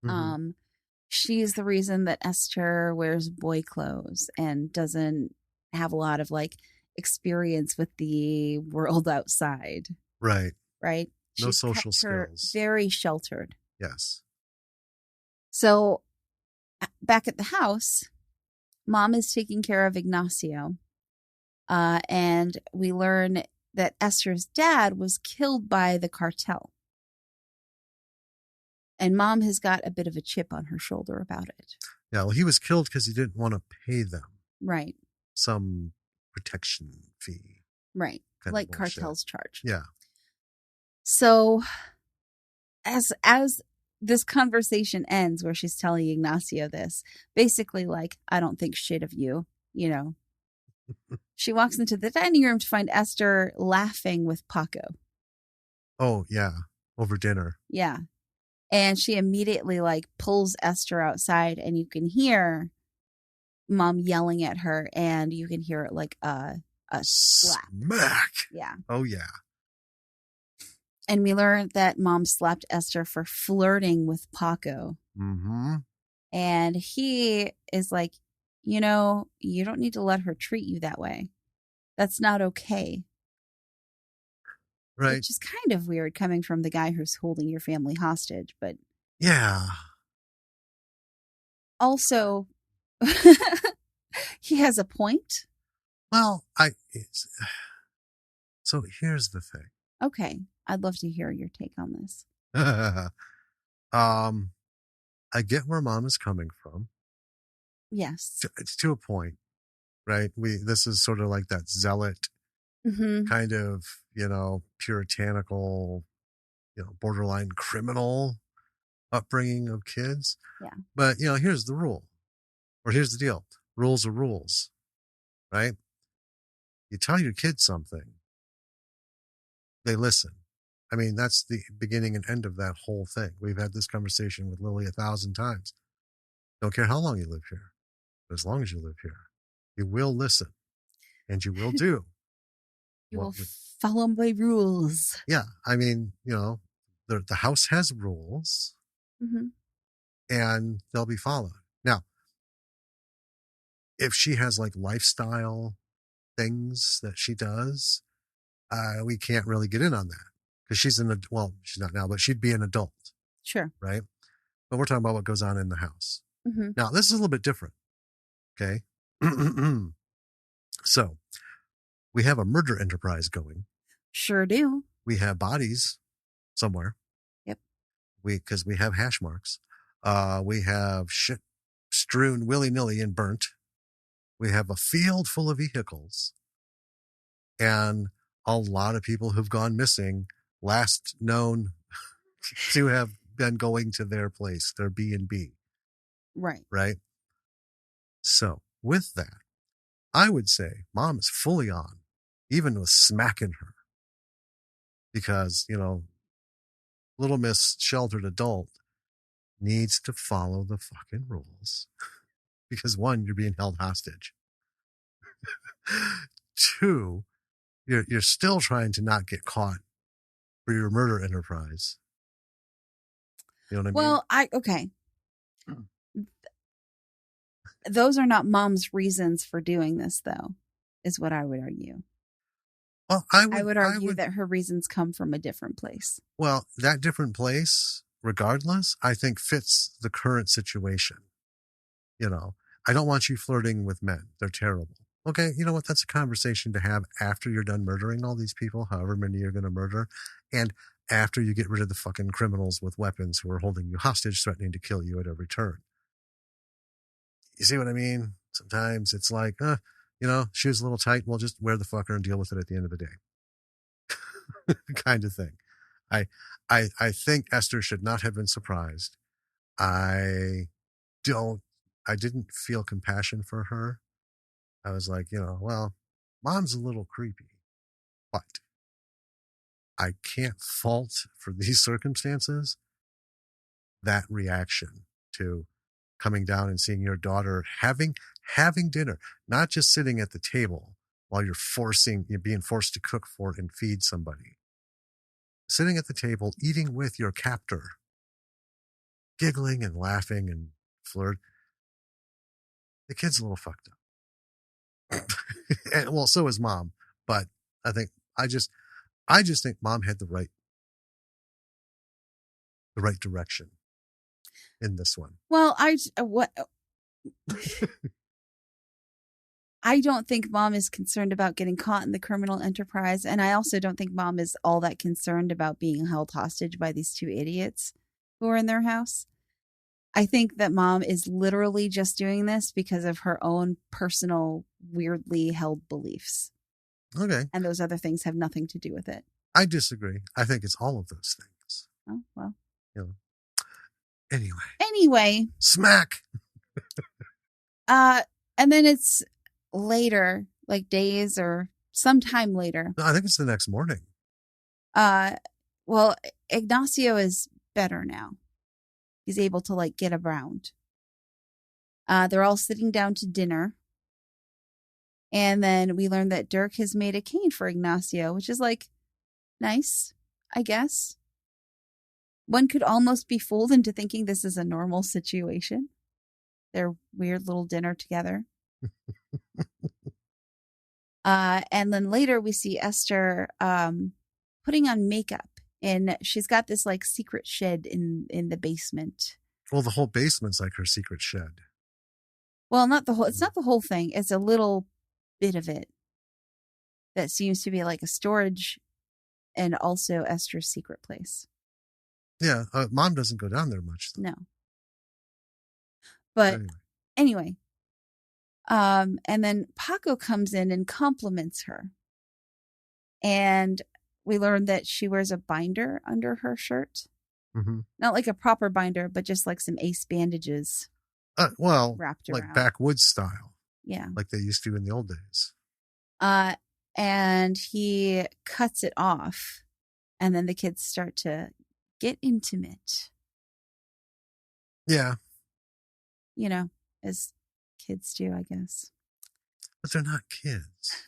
Mm-hmm. She's the reason that Esther wears boy clothes and doesn't have a lot of experience with the world outside. Right. Right. No She's social kept her skills. very sheltered. Yes. So back at the house, mom is taking care of Ignacio. And we learn that Esther's dad was killed by the cartel. And mom has got a bit of a chip on her shoulder about it. Yeah, well, he was killed because he didn't want to pay them. Right. Some protection fee. Right. Like cartels charge. Yeah. So as this conversation ends, where she's telling Ignacio this, basically I don't think shit of you, She walks into the dining room to find Esther laughing with Paco. Oh, yeah. Over dinner. Yeah. And she immediately pulls Esther outside, and you can hear mom yelling at her, and you can hear it a slap. Smack. Yeah. Oh, yeah. And we learned that mom slapped Esther for flirting with Paco. Mm-hmm. And he is like, you don't need to let her treat you that way. That's not okay. Right. Which is kind of weird coming from the guy who's holding your family hostage, but yeah. Also, he has a point. Well, so here's the thing. Okay. I'd love to hear your take on this. I get where mom is coming from. Yes. It's to a point, right? This is sort of like that zealot kind of, puritanical, borderline criminal upbringing of kids. Yeah. But, here's the rule, or here's the deal. Rules are rules, right? You tell your kids something, they listen. I mean, that's the beginning and end of that whole thing. We've had this conversation with Lily 1,000 times. Don't care how long you live here, but as long as you live here, you will listen and you will do. You will follow my rules. Yeah. I mean, the house has rules and they'll be followed. Now, if she has lifestyle things that she does, we can't really get in on that because she's she's not now, but she'd be an adult. Sure. Right. But we're talking about what goes on in the house. Mm-hmm. Now, this is a little bit different. Okay. So We have a murder enterprise going. Sure do. We have bodies somewhere. Yep. Because we have hash marks. We have shit strewn willy-nilly and burnt. We have a field full of vehicles. And a lot of people who've gone missing, last known to have been going to their place, their B&B. Right. Right? So with that, I would say mom is fully on, even with smacking her. Because, little miss sheltered adult needs to follow the fucking rules. Because one, you're being held hostage. Two, you're still trying to not get caught for your murder enterprise. You know what I mean? Well, okay. Those are not mom's reasons for doing this, though, is what I would argue. Well, I would argue that her reasons come from a different place. Well, that different place, regardless, I think fits the current situation. I don't want you flirting with men. They're terrible. Okay, you know what? That's a conversation to have after you're done murdering all these people, however many you're going to murder, and after you get rid of the fucking criminals with weapons who are holding you hostage, threatening to kill you at every turn. You see what I mean? Sometimes it's like, shoes a little tight. Well, just wear the fucker and deal with it at the end of the day. Kind of thing. I think Esther should not have been surprised. I didn't feel compassion for her. I was like, well, mom's a little creepy, but I can't fault for these circumstances that reaction to coming down and seeing your daughter having dinner, not just sitting at the table while you're being forced to cook for and feed somebody. Sitting at the table, eating with your captor, giggling and laughing and flirt. The kid's a little fucked up. And, well, so is mom, but I think I just think mom had the right direction in this one. Well, I don't think mom is concerned about getting caught in the criminal enterprise, and I also don't think mom is all that concerned about being held hostage by these two idiots who are in their house. I think that mom is literally just doing this because of her own personal, weirdly held beliefs. Okay. And those other things have nothing to do with it. I disagree. I think it's all of those things. Oh, well. Anyway. Smack. And then it's later, like days or sometime later. No, I think it's the next morning. Well, Ignacio is better now. He's able to get around. They're all sitting down to dinner. And then we learn that Dirk has made a cane for Ignacio, which is nice, I guess. One could almost be fooled into thinking this is a normal situation. Their weird little dinner together. And then later we see Esther putting on makeup. And she's got this secret shed in the basement. Well, the whole basement's like her secret shed. Well, it's not the whole thing. It's a little bit of it that seems to be like a storage and also Esther's secret place. Yeah, mom doesn't go down there much, though. No. But anyway. And then Paco comes in and compliments her. And we learned that she wears a binder under her shirt. Mm-hmm. Not like a proper binder, but just some ace bandages. Wrapped around. Like backwoods style. Yeah. Like they used to in the old days. And he cuts it off. And then the kids start to get intimate. Yeah. As kids do, I guess. But they're not kids.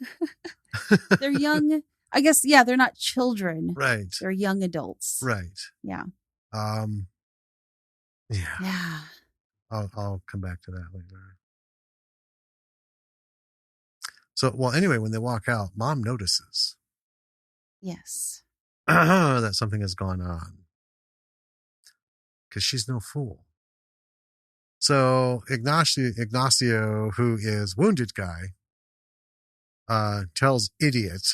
They're young. I guess, yeah, they're not children. Right. They're young adults. Right. Yeah. Yeah. Yeah. I'll come back to that later. So, well, anyway, when they walk out, mom notices. Yes. That something has gone on. Because she's no fool. So Ignacio, who is wounded guy, tells Idiot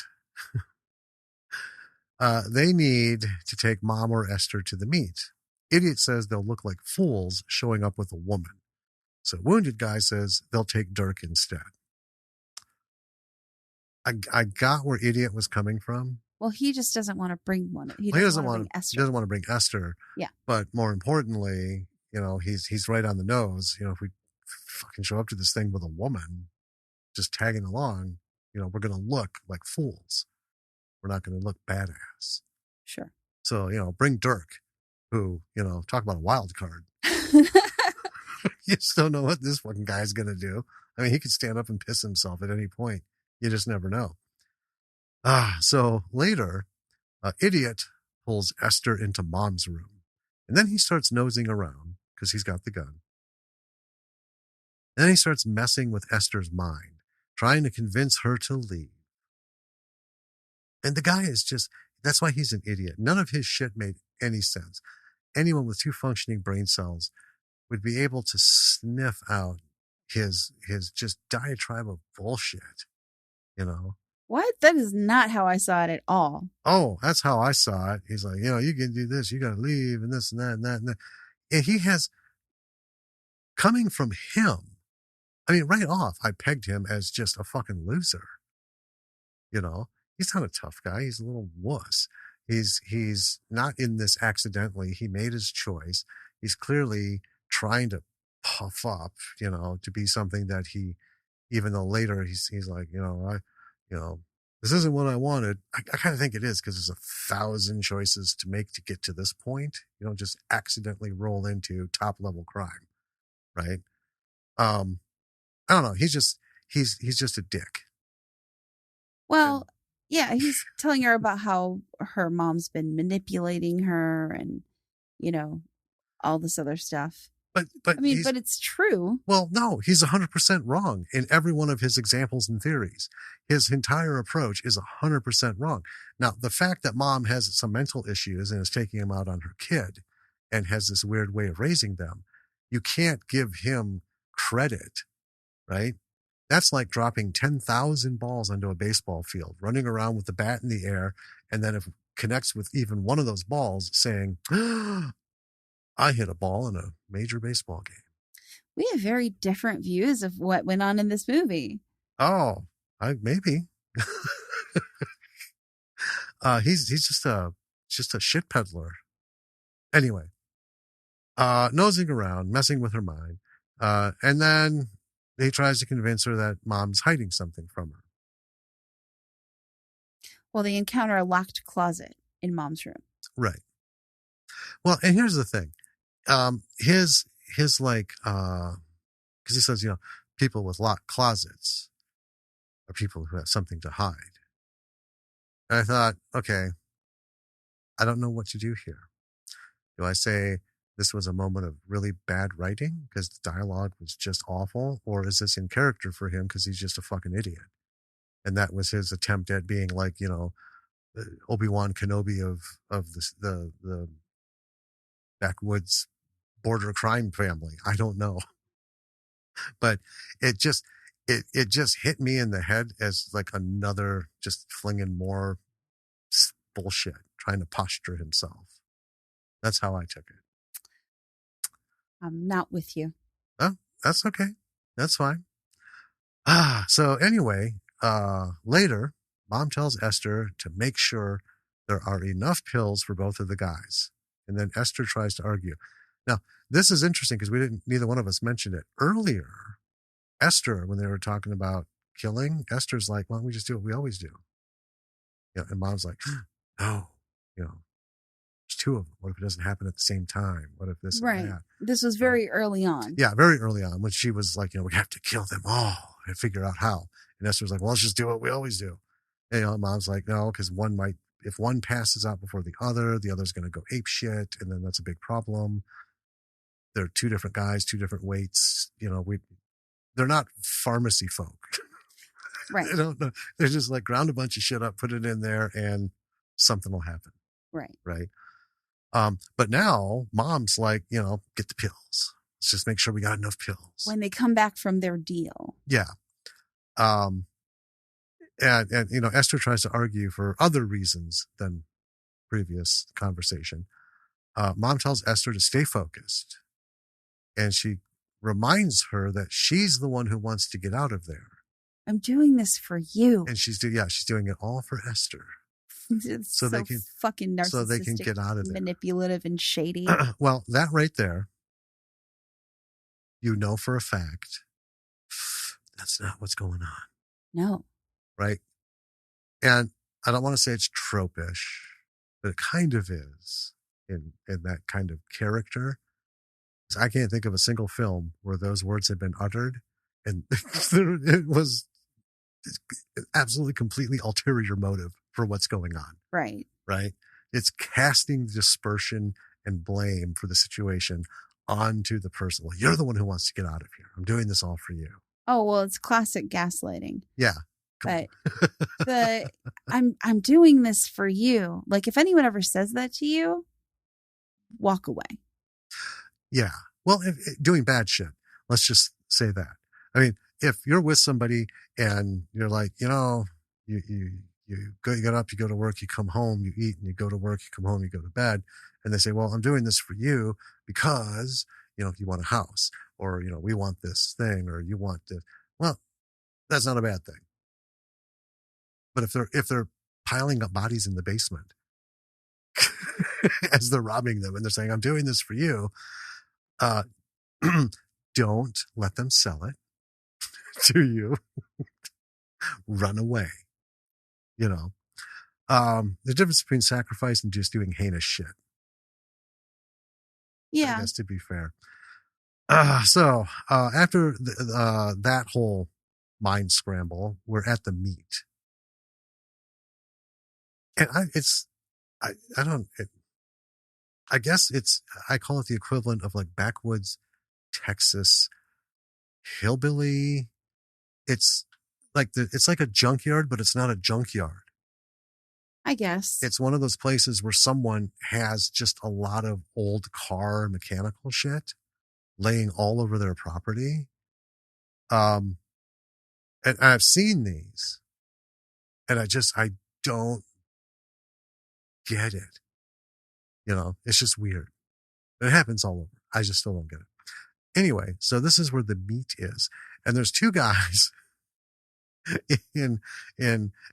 they need to take Mom or Esther to the meet. Idiot says they'll look like fools showing up with a woman. So Wounded Guy says they'll take Dirk instead. I got where Idiot was coming from. Well, he just doesn't want to bring one. He Well, doesn't want to bring he Esther. doesn't want to bring Esther. Yeah. But more importantly, he's right on the nose. If we fucking show up to this thing with a woman just tagging along, we're going to look like fools. We're not going to look badass. Sure. So, bring Dirk, who, talk about a wild card. You just don't know what this fucking guy's going to do. I mean, he could stand up and piss himself at any point. You just never know. So later, Idiot pulls Esther into Mom's room. And then he starts nosing around because he's got the gun. Then he starts messing with Esther's mind, trying to convince her to leave. And the guy is that's why he's an idiot. None of his shit made any sense. Anyone with 2 functioning brain cells would be able to sniff out his just diatribe of bullshit, What? That is not how I saw it at all. Oh, that's how I saw it. He's like, you can do this, you got to leave, and this and that and that and that. And he has, coming from him, I mean, right off, I pegged him as just a fucking loser. He's not a tough guy. He's a little wuss. He's not in this accidentally. He made his choice. He's clearly trying to puff up, to be something that he, even though later he's like, this isn't what I wanted. I kind of think it is because there's 1,000 choices to make to get to this point. You don't just accidentally roll into top level crime, right? I don't know. He's just a dick. Well, yeah, he's telling her about how her mom's been manipulating her and, all this other stuff. But but it's true. Well, no, he's 100% wrong in every one of his examples and theories. His entire approach is 100% wrong. Now, the fact that Mom has some mental issues and is taking him out on her kid and has this weird way of raising them, you can't give him credit, right? That's like dropping 10,000 balls onto a baseball field, running around with the bat in the air, and then if it connects with even one of those balls, saying, I hit a ball in a major baseball game. We have very different views of what went on in this movie. Oh, maybe. He's just a shit peddler. Anyway, nosing around, messing with her mind, and then he tries to convince her that Mom's hiding something from her. Well, they encounter a locked closet in Mom's room. Right. Well, and here's the thing. His like, because he says, people with locked closets are people who have something to hide. And I thought, okay, I don't know what to do here. Do I say this was a moment of really bad writing because the dialogue was just awful? Or is this in character for him because he's just a fucking idiot? And that was his attempt at being like, Obi-Wan Kenobi of the backwoods border crime family. I don't know. But it just hit me in the head as like another just flinging more bullshit, trying to posture himself. That's how I took it. I'm not with you. Oh, that's okay. That's fine. So anyway, later, Mom tells Esther to make sure there are enough pills for both of the guys. And then Esther tries to argue. Now, this is interesting because neither one of us mentioned it earlier. Esther, when they were talking about killing, Esther's like, why don't we just do what we always do? And Mom's like, no, there's 2 of them. What if it doesn't happen at the same time? What if this and that? This was very early on. Yeah, very early on when she was like, we have to kill them all and figure out how. And Esther's like, well, let's just do what we always do. And Mom's like, no, because if one passes out before the other's going to go ape shit. And then that's a big problem. They're 2 different guys, 2 different weights. They're not pharmacy folk. Right. They don't know. They're just like ground a bunch of shit up, put it in there, and something will happen. Right. Right. But now Mom's like, get the pills. Let's just make sure we got enough pills. When they come back from their deal. Yeah. And Esther tries to argue for other reasons than previous conversation. Mom tells Esther to stay focused, and she reminds her that she's the one who wants to get out of there. I'm doing this for you. And she's doing it all for Esther. It's so so they can fucking narcissistic, so they can get out of there. Manipulative and shady. Well, that right there, for a fact, that's not what's going on. No. Right? And I don't want to say it's tropish, but it kind of is in that kind of character. I can't think of a single film where those words had been uttered and it was absolutely completely ulterior motive for what's going on. Right. Right. It's casting dispersion and blame for the situation onto the person. Well, you're the one who wants to get out of here. I'm doing this all for you. Oh, well, it's classic gaslighting. Yeah. But I'm doing this for you. Like, if anyone ever says that to you, walk away. Yeah. Well, doing bad shit. Let's just say that. I mean, if you're with somebody and you're like, you get up, you go to work, you come home, you eat, and you go to work, you come home, you go to bed, and they say, well, I'm doing this for you because, you want a house, or, we want this thing, or you want this. Well, that's not a bad thing. But if they're piling up bodies in the basement as they're robbing them and they're saying, I'm doing this for you, don't let them sell it to you. Run away. The difference between sacrifice and just doing heinous shit. Yeah. I guess, to be fair. So after that whole mind scramble, we're at the meet. And I guess I call it the equivalent of like backwoods Texas hillbilly. It's like a junkyard, but it's not a junkyard. I guess. It's one of those places where someone has just a lot of old car mechanical shit laying all over their property. And I've seen these, and I don't get it. It's just weird. It happens all over. I just still don't get it. Anyway, so this is where the meat is. And there's two guys in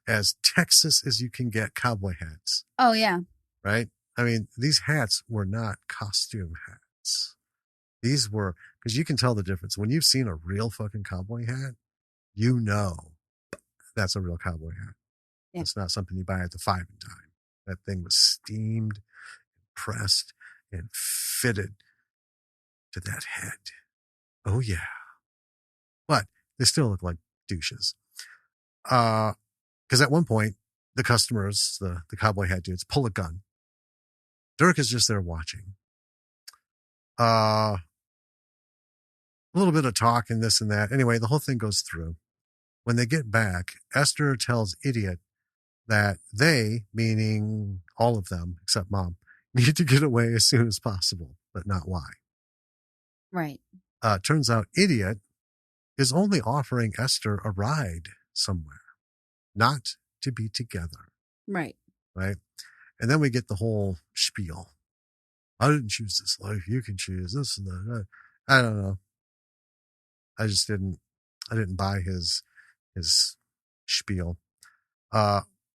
as Texas as you can get cowboy hats. Oh, yeah. Right? I mean, these hats were not costume hats. These were, because you can tell the difference. When you've seen a real fucking cowboy hat, that's a real cowboy hat. Yeah. It's not something you buy at the 5 and dime. That thing was steamed, pressed, and fitted to that head. Oh, yeah. But they still look like douches. Because at one point, the customers, the cowboy hat dudes, pull a gun. Dirk is just there watching. A little bit of talk and this and that. Anyway, the whole thing goes through. When they get back, Esther tells Idiot that they, meaning all of them except Mom, need to get away as soon as possible, but not why. Right. Turns out Idiot is only offering Esther a ride somewhere, not to be together. Right. Right. And then we get the whole spiel. I didn't choose this life. You can choose this and that. I don't know. I didn't buy his spiel.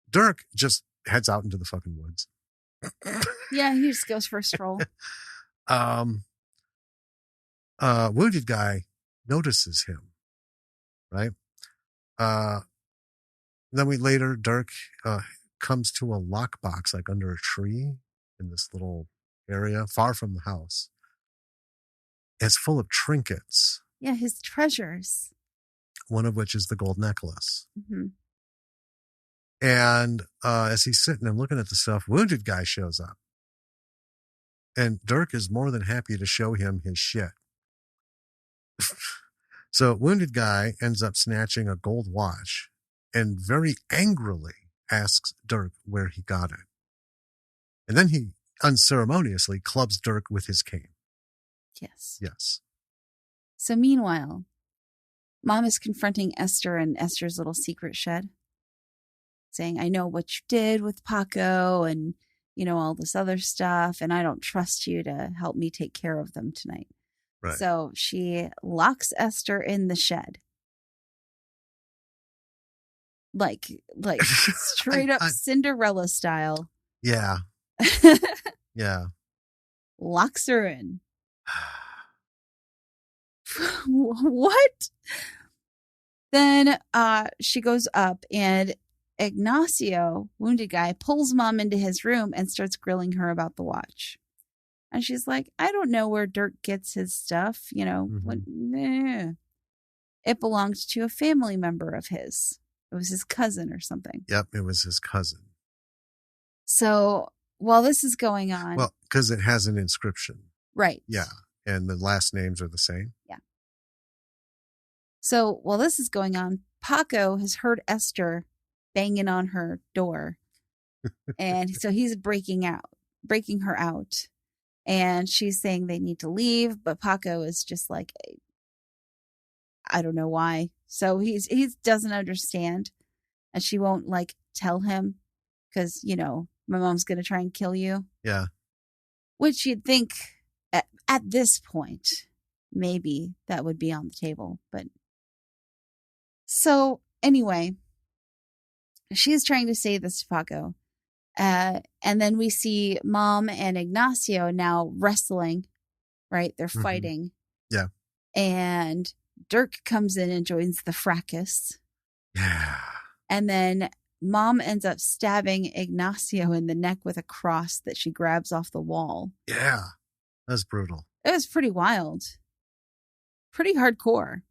Dirk just heads out into the fucking woods. Yeah, he just goes for a stroll. Wounded guy notices him, right? Then Dirk comes to a lockbox, like under a tree in this little area far from the house. It's full of trinkets. Yeah, his treasures. One of which is the gold necklace. Mm-hmm. And as he's sitting and looking at the stuff, Wounded guy shows up. And Dirk is more than happy to show him his shit. So Wounded guy ends up snatching a gold watch and very angrily asks Dirk where he got it. And then he unceremoniously clubs Dirk with his cane. Yes. Yes. So meanwhile, Mom is confronting Esther in Esther's little secret shed. saying, I know what you did with Paco and, all this other stuff, and I don't trust you to help me take care of them tonight. Right. So she locks Esther in the shed. Like straight up Cinderella style. Yeah. Yeah. Locks her in. What? Then she goes up, and Ignacio, wounded guy, pulls Mom into his room and starts grilling her about the watch. And she's like, I don't know where Dirk gets his stuff. What? It belonged to a family member of his. It was his cousin or something. Yep, it was his cousin. So while this is going on... Well, because it has an inscription. Right. Yeah, and the last names are the same. Yeah. So while this is going on, Paco has heard Esther banging on her door. And so he's breaking her out. And she's saying they need to leave, but Paco is just like, I don't know why. So he doesn't understand, and she won't tell him because, my mom's going to try and kill you. Yeah. Which you'd think at this point, maybe that would be on the table. But so anyway, she's trying to say this to Paco. And then we see Mom and Ignacio now wrestling, right? They're fighting. Yeah. And Dirk comes in and joins the fracas. Yeah. And then Mom ends up stabbing Ignacio in the neck with a cross that she grabs off the wall. Yeah. That's brutal. It was pretty wild. Pretty hardcore.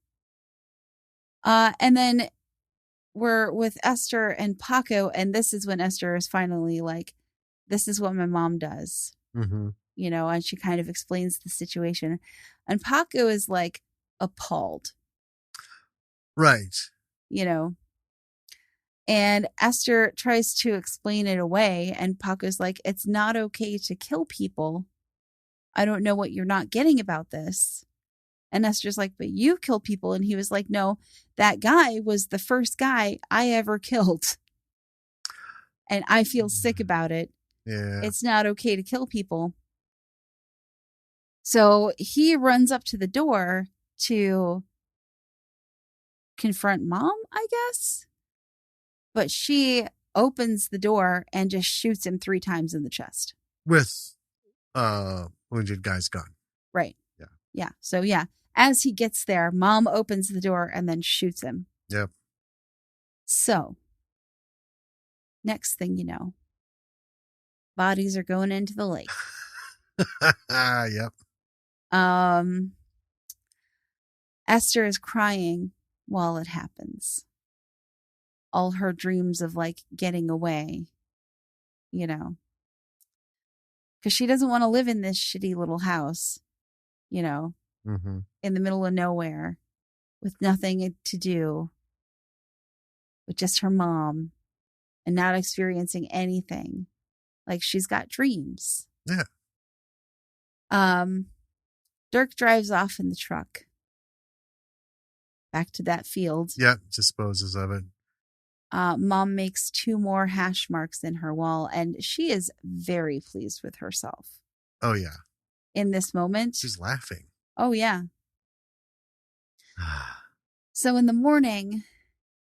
And then we're with Esther and Paco, and this is when Esther is finally like, this is what my mom does. Mm-hmm. And she kind of explains the situation. And Paco is appalled. Right. And Esther tries to explain it away, and Paco's like, it's not okay to kill people. I don't know what you're not getting about this. And Esther's like, but you kill people. And he was like, no, that guy was the first guy I ever killed. And I feel sick about it. Yeah. It's not okay to kill people. So he runs up to the door to confront Mom, I guess. But she opens the door and just shoots him 3 times in the chest. With wounded guy's gun. Right. Yeah. Yeah. So yeah, as he gets there, Mom opens the door and then shoots him. Yep. So next thing you know, bodies are going into the lake. Yep. Esther is crying while it happens. All her dreams of getting away, because she doesn't want to live in this shitty little house, Mm-hmm. in the middle of nowhere with nothing to do, with just her mom and not experiencing anything. She's got dreams. Yeah. Dirk drives off in the truck back to that field. Yeah, disposes of it. Mom makes 2 more hash marks in her wall, and she is very pleased with herself. Oh, yeah. In this moment. She's laughing. Oh, yeah. So in the morning,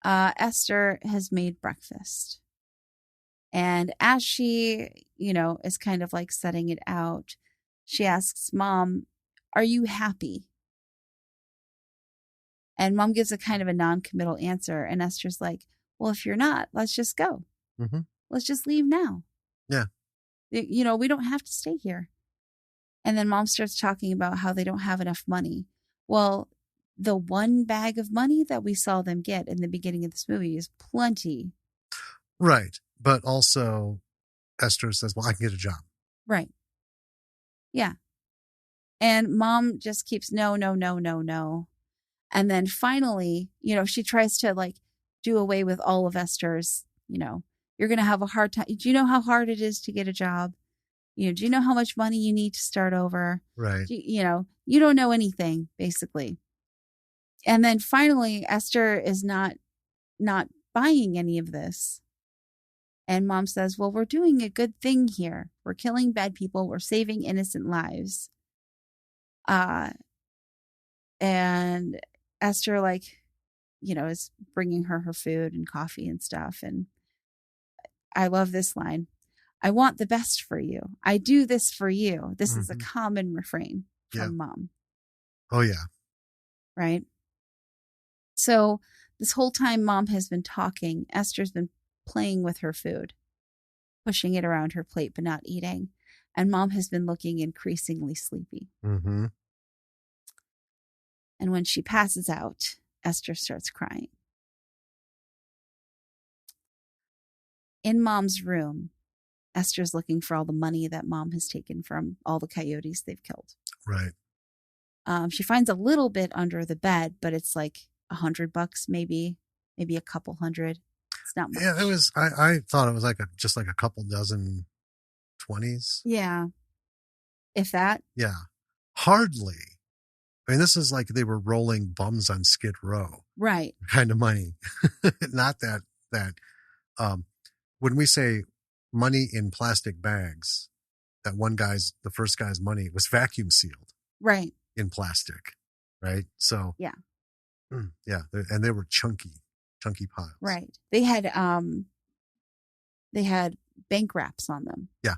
Esther has made breakfast. And as she, is kind of setting it out, she asks Mom, are you happy? And Mom gives a kind of a non-committal answer. And Esther's like, well, if you're not, let's just go. Mm-hmm. Let's just leave now. Yeah. We don't have to stay here. And then Mom starts talking about how they don't have enough money. Well, the 1 bag of money that we saw them get in the beginning of this movie is plenty. Right. But also Esther says, well, I can get a job. Right. Yeah. And Mom just keeps no. And then finally, she tries to do away with all of Esther's, you're going to have a hard time. Do you know how hard it is to get a job? Do you know how much money you need to start over? Right. You don't know anything, basically. And then finally, Esther is not buying any of this. And mom says, well, we're doing a good thing here. We're killing bad people. We're saving innocent lives. And Esther, like, is bringing her food and coffee and stuff. And I love this line. I want the best for you. I do this for you. This is a common refrain from mom. Oh, yeah. Right? So this whole time mom has been talking, Esther's been playing with her food, pushing it around her plate, but not eating. And mom has been looking increasingly sleepy. Mm-hmm. And when she passes out, Esther starts crying. In mom's room, Esther's looking for all the money that mom has taken from all the coyotes they've killed. Right. She finds a little bit under the bed, but it's like $100, maybe a couple hundred. It's not much. Yeah, it was. I thought it was just like a couple dozen 20s. Yeah, if that. Yeah, hardly. I mean, this is like they were rolling bums on Skid Row, right? Kind of money. Not that. When we say money in plastic bags, the first guy's money was vacuum sealed, right? In plastic, right? So yeah, yeah, and they were chunky piles, right? They had bank wraps on them, yeah,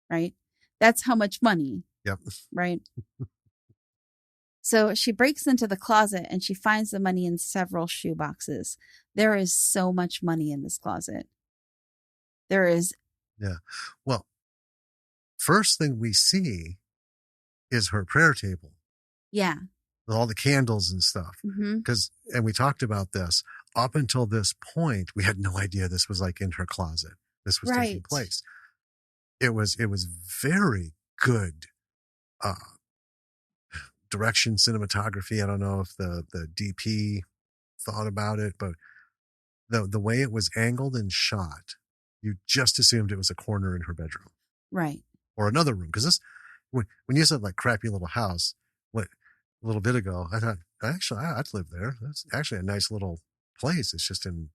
right? That's how much money, yep, right? So she breaks into the closet and she finds the money in several shoe boxes. There is so much money in this closet. There is. Yeah. Well, first thing we see is her prayer table. Yeah. With all the candles and stuff. And we talked about this up until this point, we had no idea this was like in her closet. This was taking place. It was very good, direction, cinematography. I don't know if the DP thought about it, but the way it was angled and shot, you just assumed it was a corner in her bedroom, right? Or another room. Because when you said like crappy little house, a little bit ago, I thought actually I'd live there. That's actually a nice little place. It's just in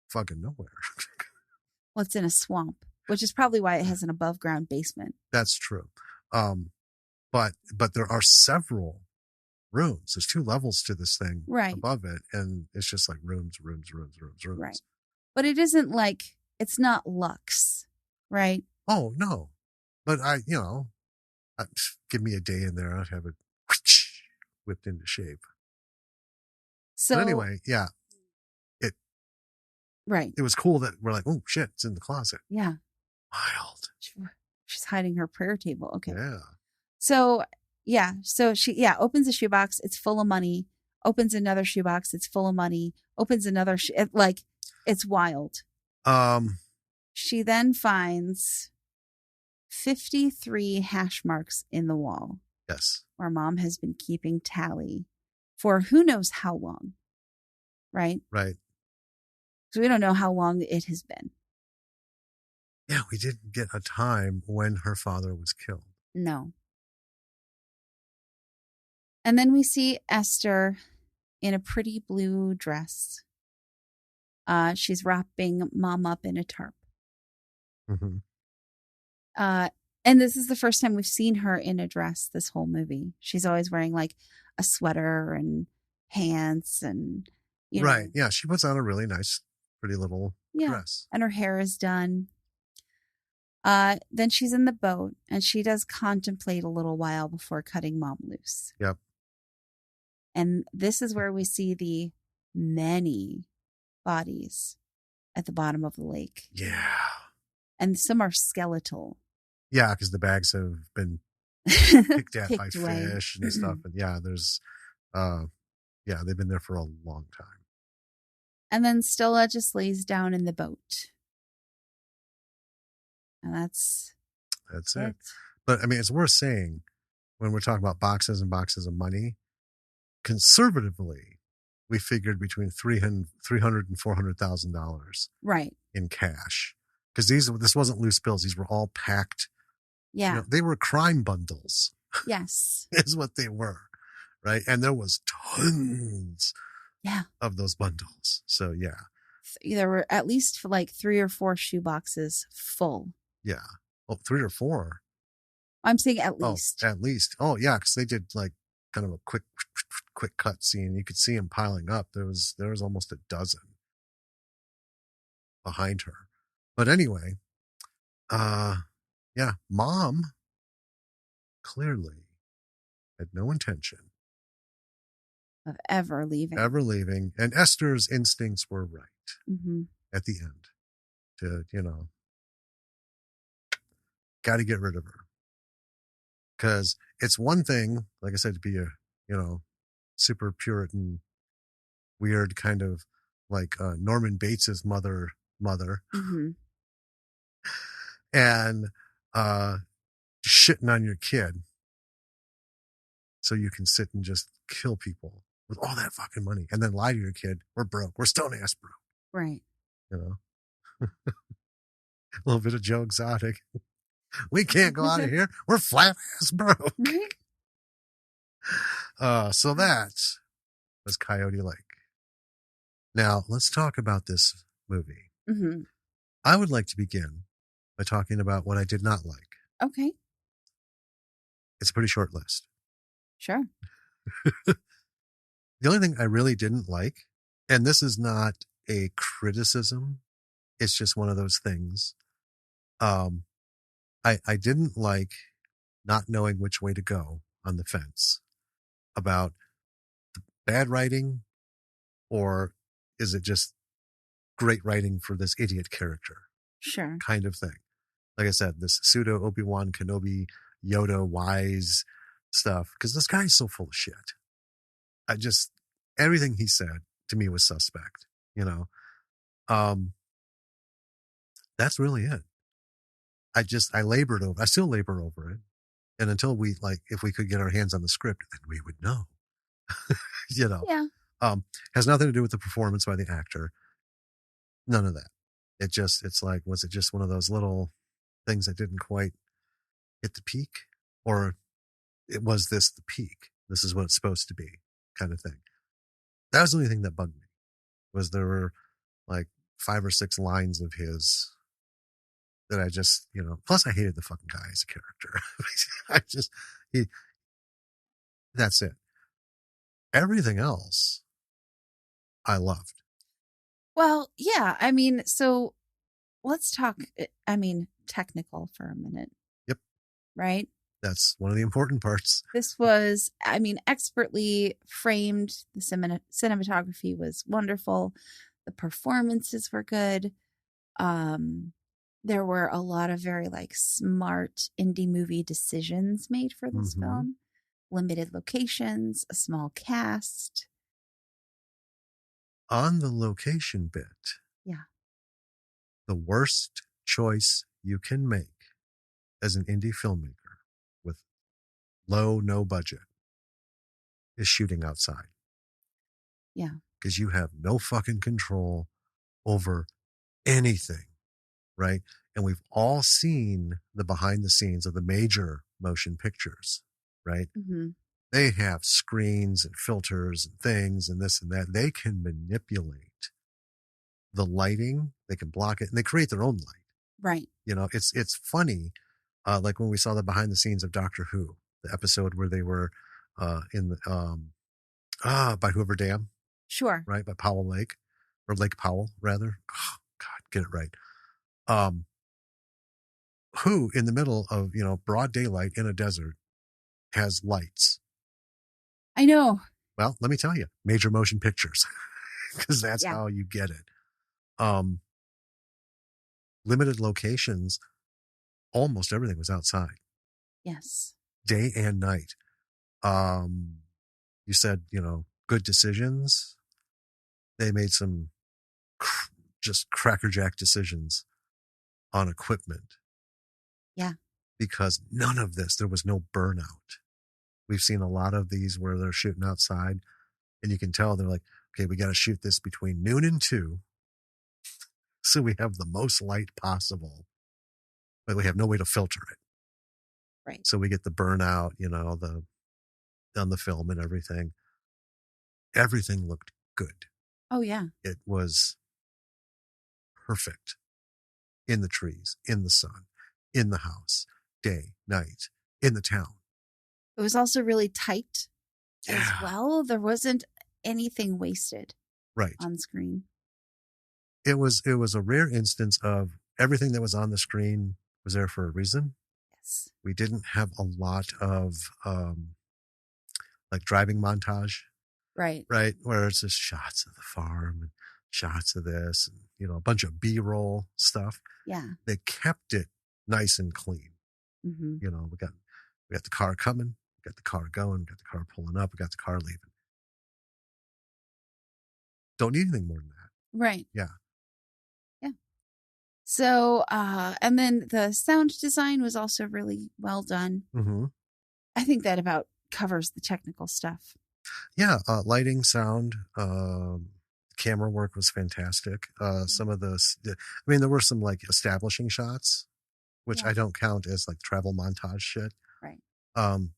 fucking nowhere. Well, it's in a swamp, which is probably why it has an above ground basement. That's true. But there are several rooms. There's 2 levels to this thing above it. And it's just like rooms. Right. But it isn't like, it's not luxe, right? Oh, no. But give me a day in there. I'd have it whipped into shape. So, but anyway, yeah. It was cool that we're like, oh shit, it's in the closet. Yeah. Wild. She's hiding her prayer table. Okay. Yeah. So she opens a shoebox, it's full of money, opens another shoebox, it's full of money, opens another it's wild. She then finds 53 hash marks in the wall. Yes. Where mom has been keeping tally for who knows how long. Right? Right. So we don't know how long it has been. Yeah, we didn't get a time when her father was killed. No. And then we see Esther in a pretty blue dress. She's wrapping mom up in a tarp. Mm-hmm. And this is the first time we've seen her in a dress this whole movie. She's always wearing like a sweater and pants and, right. Yeah, she puts on a really nice, pretty little dress. And her hair is done. Then she's in the boat and she does contemplate a little while before cutting mom loose. Yep. And this is where we see the many bodies at the bottom of the lake. Yeah. And some are skeletal. Yeah, because the bags have been picked at by away. Fish and stuff. And there's, they've been there for a long time. And then Stella just lays down in the boat. And that's it. But I mean, it's worth saying when we're talking about boxes and boxes of money, conservatively, we figured between $300 and $400,000 right in cash. Because this wasn't loose bills. These were all packed. Yeah. They were crime bundles. Yes. Is what they were. Right. And there was tons of those bundles. So, yeah. there were at least like 3 or 4 shoe boxes full. Yeah. Oh, 3 or 4. I'm saying at Oh, least. at least. Oh, yeah, because they did like kind of a quick cut scene. You could see him piling up. There was almost a dozen behind her. But anyway, uh, yeah, mom clearly had no intention Of ever leaving. ever leaving, and Esther's instincts were right Mm-hmm. at the end. To got to get rid of her because it's one thing, like I said, to be a super Puritan, weird kind of like Norman Bates's mother, Mm-hmm. and uh, shitting on your kid so you can sit and just kill people with all that fucking money and then lie to your kid, we're broke, we're stone ass broke, Right. you know. A little bit of Joe Exotic. We can't go out of here, we're flat ass broke. Right. So that was Coyote Lake. Now let's talk about this movie. Mm-hmm. I would like to begin by talking about what I did not like. Okay. It's a pretty short list. Sure. The only thing I really didn't like, and this is not a criticism, it's just one of those things. I didn't like not knowing which way to go on the fence about bad writing, or is it just great writing for this idiot character Sure. kind of thing. Like I said, this pseudo Obi-Wan Kenobi Yoda wise stuff, because this guy's so full of shit. Everything he said to me was suspect, you know. That's really it. I still labor over it. And until if we could get our hands on the script, then we would know, you know. Yeah. Has nothing to do with the performance by the actor. None of that. It's like, was it just one of those little things that didn't quite hit the peak? Or was this the peak? This is what it's supposed to be, kind of thing. That was the only thing that bugged me, was there were like 5 or 6 lines of his that I just, plus I hated the fucking guy as a character. He, that's it. Everything else I loved. Well, yeah. I mean, so let's talk, technical for a minute. Yep. Right? That's one of the important parts. This was, expertly framed. The cinematography was wonderful. The performances were good. There were a lot of very smart indie movie decisions made for this film. Limited locations, a small cast. On the location bit. Yeah. The worst choice you can make as an indie filmmaker with no budget is shooting outside. Yeah. Because you have no fucking control over anything, right? And we've all seen the behind the scenes of the major motion pictures, right? Mm-hmm. They have screens and filters and things and this and that. They can manipulate the lighting. They can block it, and they create their own light. Right. It's funny. Like when we saw the behind the scenes of Doctor Who, the episode where they were in the by Hoover Dam. Sure. Right, by Powell Lake, or Lake Powell rather. Oh, God, get it right. Who in the middle of broad daylight in a desert has lights? I know. Well, let me tell you, major motion pictures, because that's how you get it. Limited locations, almost everything was outside. Yes. Day and night. You said, good decisions. They made some just crackerjack decisions on equipment. Yeah. Because none of this, there was no burnout. We've seen a lot of these where they're shooting outside, and you can tell they're like, okay, we got to shoot this between noon and 2. So we have the most light possible, but we have no way to filter it. Right. So we get the burnout, on the film and everything. Everything looked good. Oh, yeah. It was perfect in the trees, in the sun, in the house, day, night, in the town. It was also really tight as Yeah. well. There wasn't anything wasted Right. on screen. It was a rare instance of everything that was on the screen was there for a reason. Yes. We didn't have a lot of like driving montage, Right. right? Where it's just shots of the farm and shots of this, and, a bunch of B-roll stuff. Yeah. They kept it nice and clean. Mm-hmm. We got the car coming, we got the car going, we got the car pulling up, we got the car leaving. Don't need anything more than that. Right. Yeah. Yeah. So, and then the sound design was also really well done. Mm-hmm. I think that about covers the technical stuff. Yeah. Lighting, sound, camera work was fantastic. Some of there were some like establishing shots, which Yeah. I don't count as like travel montage shit. Right.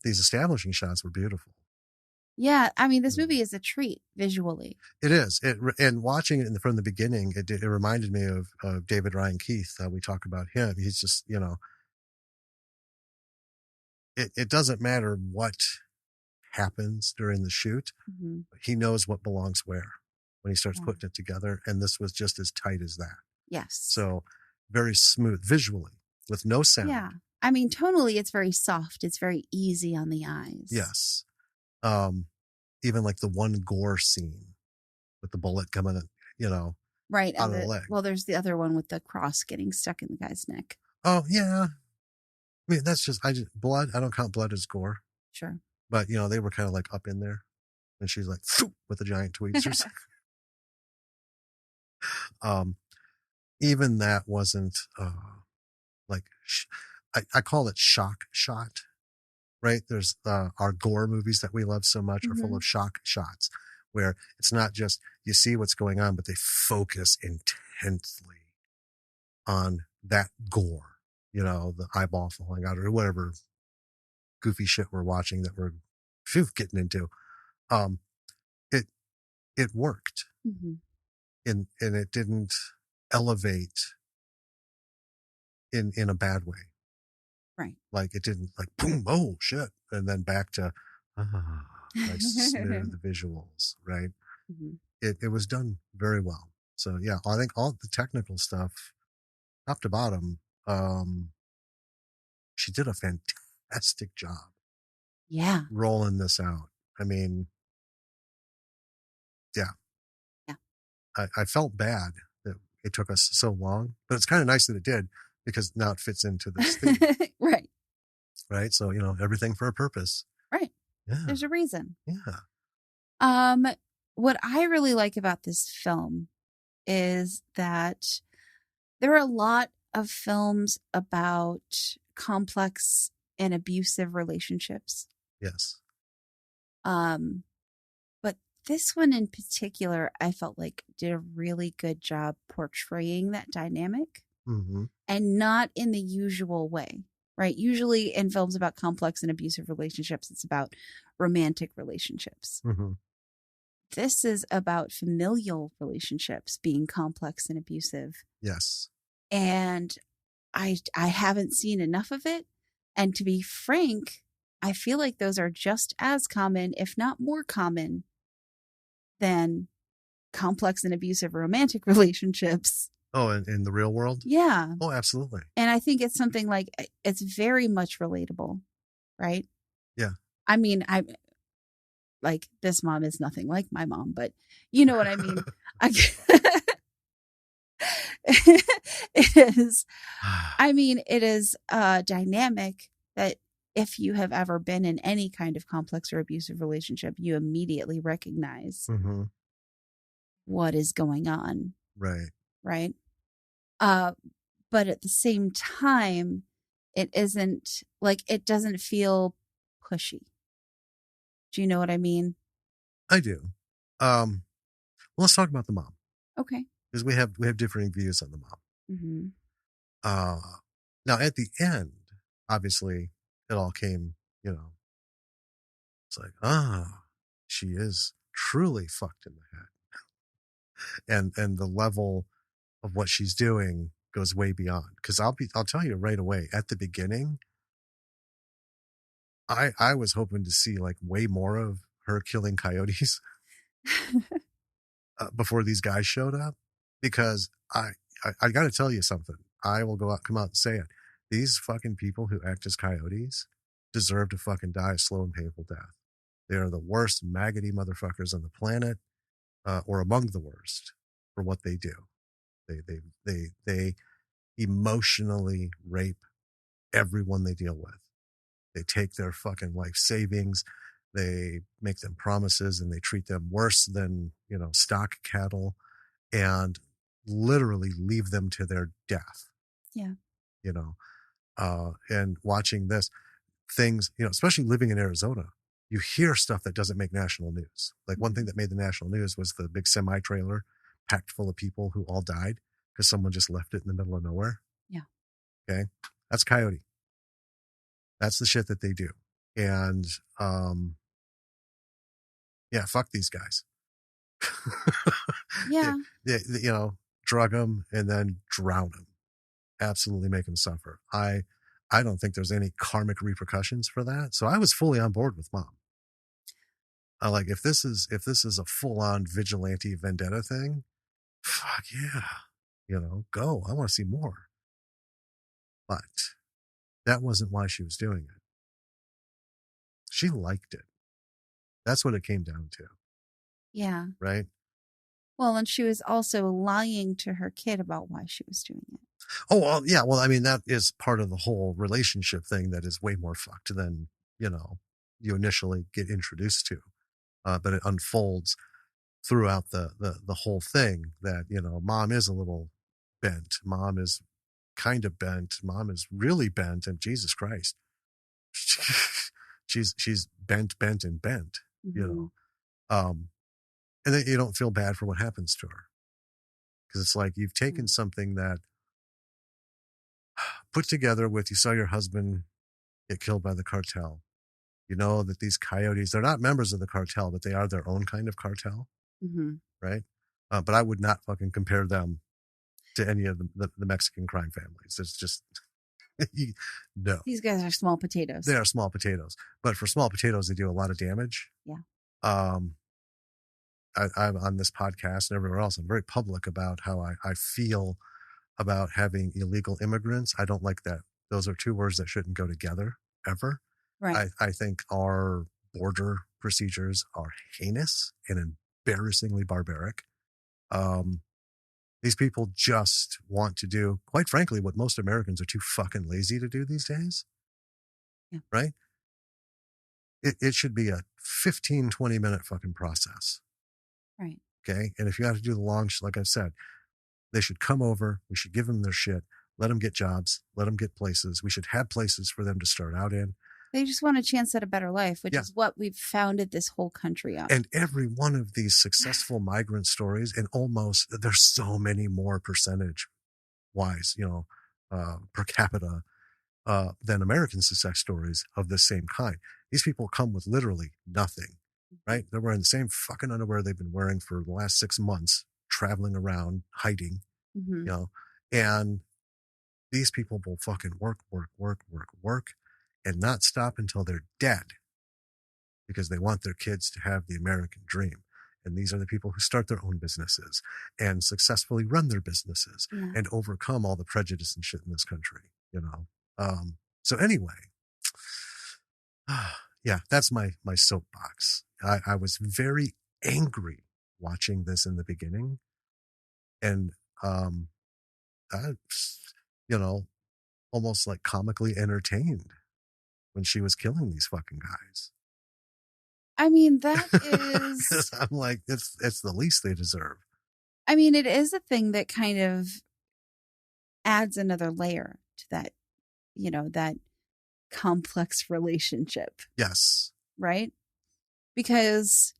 These establishing shots were beautiful. Yeah, I mean, this movie is a treat visually. It is. And watching it from the beginning, it reminded me of David Ryan Keith. We talk about him. He's just, it doesn't matter what happens during the shoot. Mm-hmm. He knows what belongs where when he starts Yeah. putting it together. And this was just as tight as that. Yes. So very smooth visually with no sound. Yeah. I mean, tonally, it's very soft. It's very easy on the eyes. Yes. Even like the one gore scene with the bullet coming, Right. out of the leg. Well, there's the other one with the cross getting stuck in the guy's neck. Oh, yeah. I mean, blood. I don't count blood as gore. Sure. But, they were kind of like up in there. And she's like, with the giant tweezers. Even that wasn't like, I call it shock shot, right? There's our gore movies that we love so much are full of shock shots where it's not just you see what's going on, but they focus intensely on that gore, the eyeball falling out or whatever goofy shit we're watching that we're getting into. It worked. Mm-hmm. And it didn't elevate in a bad way. Right. Like it didn't like boom, oh shit, and then back to nice smooth visuals, right? Mm-hmm. It was done very well. So yeah, I think all the technical stuff, top to bottom, she did a fantastic job. Yeah. Rolling this out. I mean, yeah. Yeah. I felt bad that it took us so long, but it's kind of nice that it did because now it fits into this theme. Right. Right. So, everything for a purpose. Right. Yeah. There's a reason. Yeah. What I really like about this film is that there are a lot of films about complex and abusive relationships. Yes. But this one in particular, I felt like did a really good job portraying that dynamic, and not in the usual way, right? Usually in films about complex and abusive relationships, it's about romantic relationships. This is about familial relationships being complex and abusive. Yes. And I haven't seen enough of it. And to be frank, I feel like those are just as common, if not more common, than complex and abusive romantic relationships. Oh, in the real world? Yeah. Oh, absolutely. And I think it's something like, it's very much relatable, right? Yeah. I mean, like this mom is nothing like my mom, but you know what I mean? It is a dynamic that if you have ever been in any kind of complex or abusive relationship, you immediately recognize what is going on. Right. Right. But at the same time, it isn't like, it doesn't feel pushy. Do you know what I mean? I do. Well, let's talk about the mom. Okay. Because we have differing views on the mom. Now at the end, obviously it all came, it's like, she is truly fucked in the head. And the level of what she's doing goes way beyond. Because I'll tell you right away at the beginning, I was hoping to see like way more of her killing coyotes before these guys showed up, because I got to tell you something. I will come out and say it. These fucking people who act as coyotes deserve to fucking die a slow and painful death. They are the worst maggoty motherfuckers on the planet, or among the worst for what they do. They emotionally rape everyone they deal with. They take their fucking life savings, they make them promises, and they treat them worse than, stock cattle, and literally leave them to their death. Yeah. And watching this, things, especially living in Arizona, you hear stuff that doesn't make national news. Like one thing that made the national news was the big semi trailer packed full of people who all died because someone just left it in the middle of nowhere. Yeah. Okay. That's coyote. That's the shit that they do. And, yeah, fuck these guys. Yeah. they, drug them and then drown them. Absolutely make them suffer. I don't think there's any karmic repercussions for that. So I was fully on board with Mom. Like if this is a full on vigilante vendetta thing, fuck yeah, go. I want to see more. But that wasn't why she was doing it. She liked it. That's what it came down to. Yeah. Right. Well, and she was also lying to her kid about why she was doing it. Oh, well, yeah. Well, I mean, that is part of the whole relationship thing that is way more fucked than, you initially get introduced to. But it unfolds throughout the whole thing that, Mom is a little bent. Mom is kind of bent. Mom is really bent. And Jesus Christ, she's bent, and bent, and then you don't feel bad for what happens to her. Because it's like you've taken something that put together with, you saw your husband get killed by the cartel. You know that these coyotes, they're not members of the cartel, but they are their own kind of cartel. Right? But I would not fucking compare them to any of the Mexican crime families. It's just, no. These guys are small potatoes. They are small potatoes. But for small potatoes, they do a lot of damage. Yeah. I'm on this podcast and everywhere else, I'm very public about how I feel about having illegal immigrants. I don't like that. Those are two words that shouldn't go together ever. Right. I think our border procedures are heinous and embarrassingly barbaric. These people just want to do, quite frankly, what most Americans are too fucking lazy to do these days. Yeah. Right? It should be a 15, 20-minute fucking process. Right. Okay. And if you have to do the long, like I've said, they should come over. We should give them their shit. Let them get jobs. Let them get places. We should have places for them to start out in. They just want a chance at a better life, which is what we've founded this whole country on. And every one of these successful migrant stories, and almost there's so many more percentage wise, per capita, than American success stories of the same kind. These people come with literally nothing, right? They're wearing the same fucking underwear they've been wearing for the last 6 months, traveling around, hiding, and these people will fucking work, and not stop until they're dead, because they want their kids to have the American dream. And these are the people who start their own businesses and successfully run their businesses and overcome all the prejudice and shit in this country, So anyway, yeah, that's my soapbox. I was very angry watching this in the beginning, and I, almost like comically entertained when she was killing these fucking guys. I mean, that is. I'm like, it's the least they deserve. I mean, it is a thing that kind of adds another layer to that, that complex relationship. Yes. Right? Because,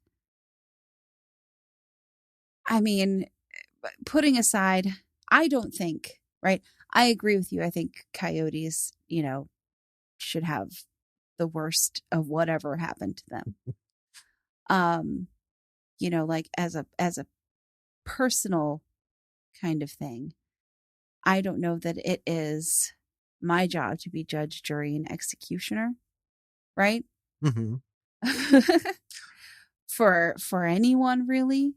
I mean, putting aside, I don't think, right? I agree with you. I think coyotes, should have the worst of whatever happened to them. Like as a personal kind of thing. I don't know that it is my job to be judge, jury, and executioner, right? Mm-hmm. For anyone really,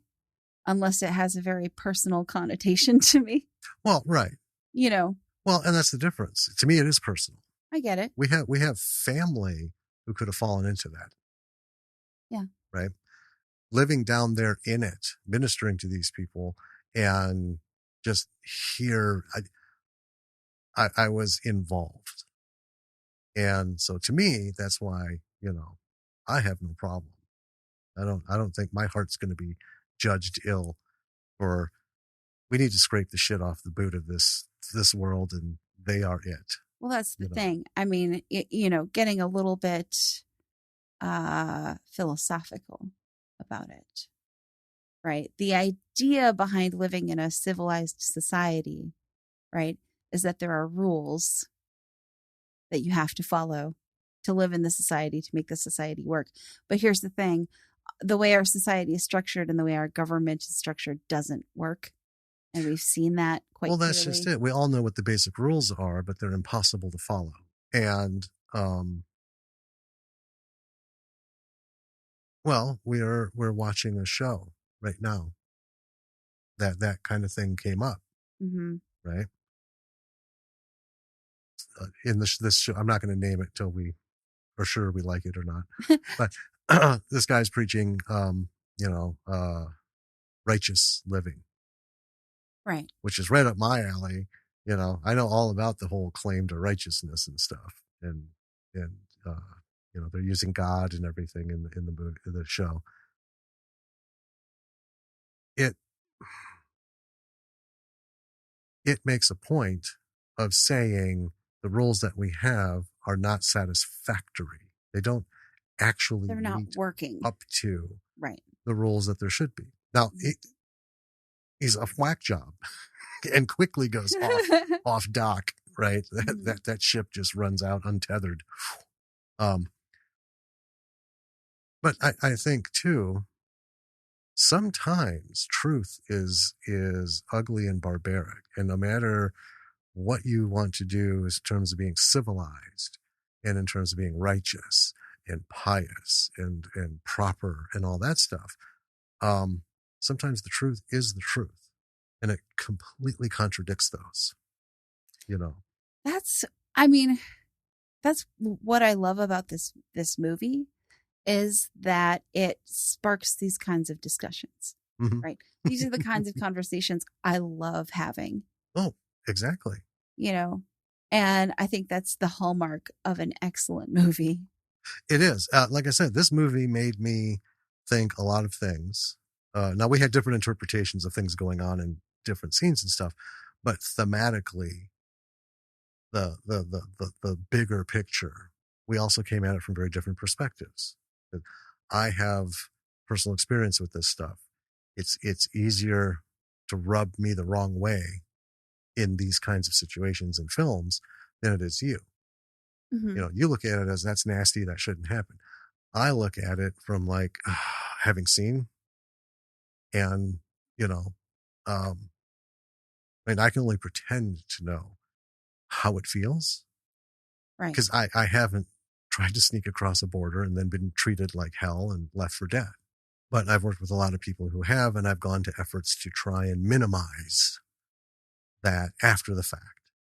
unless it has a very personal connotation to me. Well, right. You know, Well, and that's the difference. To me, it is personal. I get it. We have family who could have fallen into that, Yeah. right? Living down there in it, ministering to these people, and just here, I was involved, and so to me, that's why I have no problem. I don't think my heart's going to be judged ill for. We need to scrape the shit off the boot of this world, and they are it. Well, that's the You know. thing. I mean, getting a little bit philosophical about it, right? The idea behind living in a civilized society, right, is that there are rules that you have to follow to live in the society, to make the society work. But here's the thing, the way our society is structured and the way our government is structured doesn't work. And we've seen that quite Well, that's clearly. just it. We all know what the basic rules are, but they're impossible to follow. And well, we're watching a show right now that kind of thing came up, Mm-hmm. right? In this show, I'm not going to name it till we are sure we like it or not. But this guy's preaching, righteous living, Right. which is right up my alley. I know all about the whole claim to righteousness and stuff, and they're using God and everything in the movie, in the show. It it makes a point of saying the rules that we have are not satisfactory. They don't actually They're not meet working. up to Right. the rules that there should be. Now, he's a whack job and quickly goes off dock, right? That ship just runs out untethered. But I think too, sometimes truth is ugly and barbaric, and no matter what you want to do in terms of being civilized and in terms of being righteous and pious and proper and all that stuff, sometimes the truth is the truth, and it completely contradicts those. That's, I mean, that's what I love about this movie, is that it sparks these kinds of discussions, Mm-hmm. right? These are the kinds of conversations I love having. Oh, exactly. And I think that's the hallmark of an excellent movie. It is. Like I said, this movie made me think a lot of things. Now, we had different interpretations of things going on in different scenes and stuff, but thematically, the bigger picture, we also came at it from very different perspectives. I have personal experience with this stuff. It's easier to rub me the wrong way in these kinds of situations in films than it is you. Mm-hmm. You look at it as that's nasty, that shouldn't happen. I look at it from like having seen, and I mean, I can only pretend to know how it feels, Right. because I haven't tried to sneak across a border and then been treated like hell and left for dead. But I've worked with a lot of people who have, and I've gone to efforts to try and minimize that after the fact.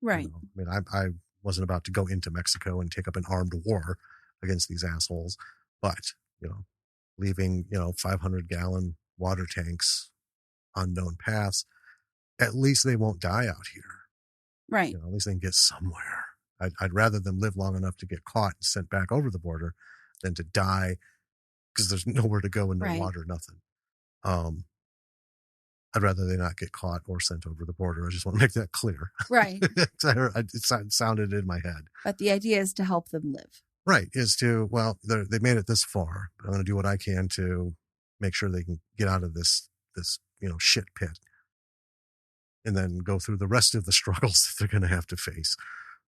Right. I mean, I wasn't about to go into Mexico and take up an armed war against these assholes, but leaving 500-gallon water tanks, unknown paths, at least they won't die out here. Right. At least they can get somewhere. I'd rather them live long enough to get caught and sent back over the border than to die because there's nowhere to go and no Right. water, nothing. I'd rather they not get caught or sent over the border. I just want to make that clear. Right. It sounded in my head. But the idea is to help them live. Right. Is to, well, they made it this far. I'm going to do what I can to make sure they can get out of this shit pit, and then go through the rest of the struggles that they're going to have to face.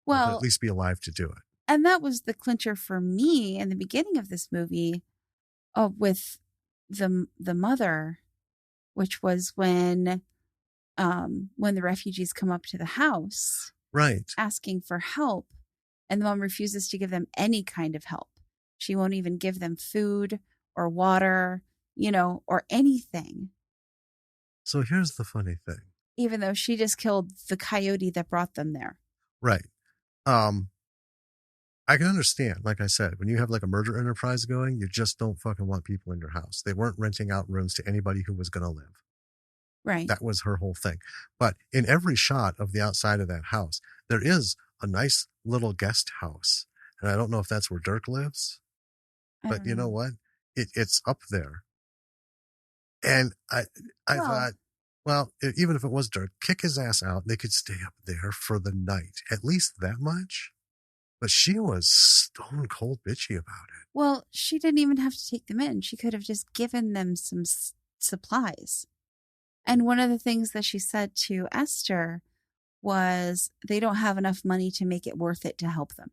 But Well, at least be alive to do it. and that was the clincher for me in the beginning of this movie, with the mother, which was when when the refugees come up to the house Right. asking for help, and the mom refuses to give them any kind of help. She won't even give them food or water, or anything, So here's the funny thing. even though she just killed the coyote that brought them there. Right. Um, I can understand, like I said, when you have like a murder enterprise going, you just don't fucking want people in your house. They weren't renting out rooms to anybody who was going to live. Right. That was her whole thing. But in every shot of the outside of that house, there is a nice little guest house. And I don't know if that's where Dirk lives, I but don't you know know. what? It's up there. And I Well, thought, well, even if it was Dirk, kick his ass out. They could stay up there for the night, at least that much. But she was stone cold bitchy about it. well, she didn't even have to take them in. She could have just given them some supplies. And one of the things that she said to Esther was they don't have enough money to make it worth it to help them.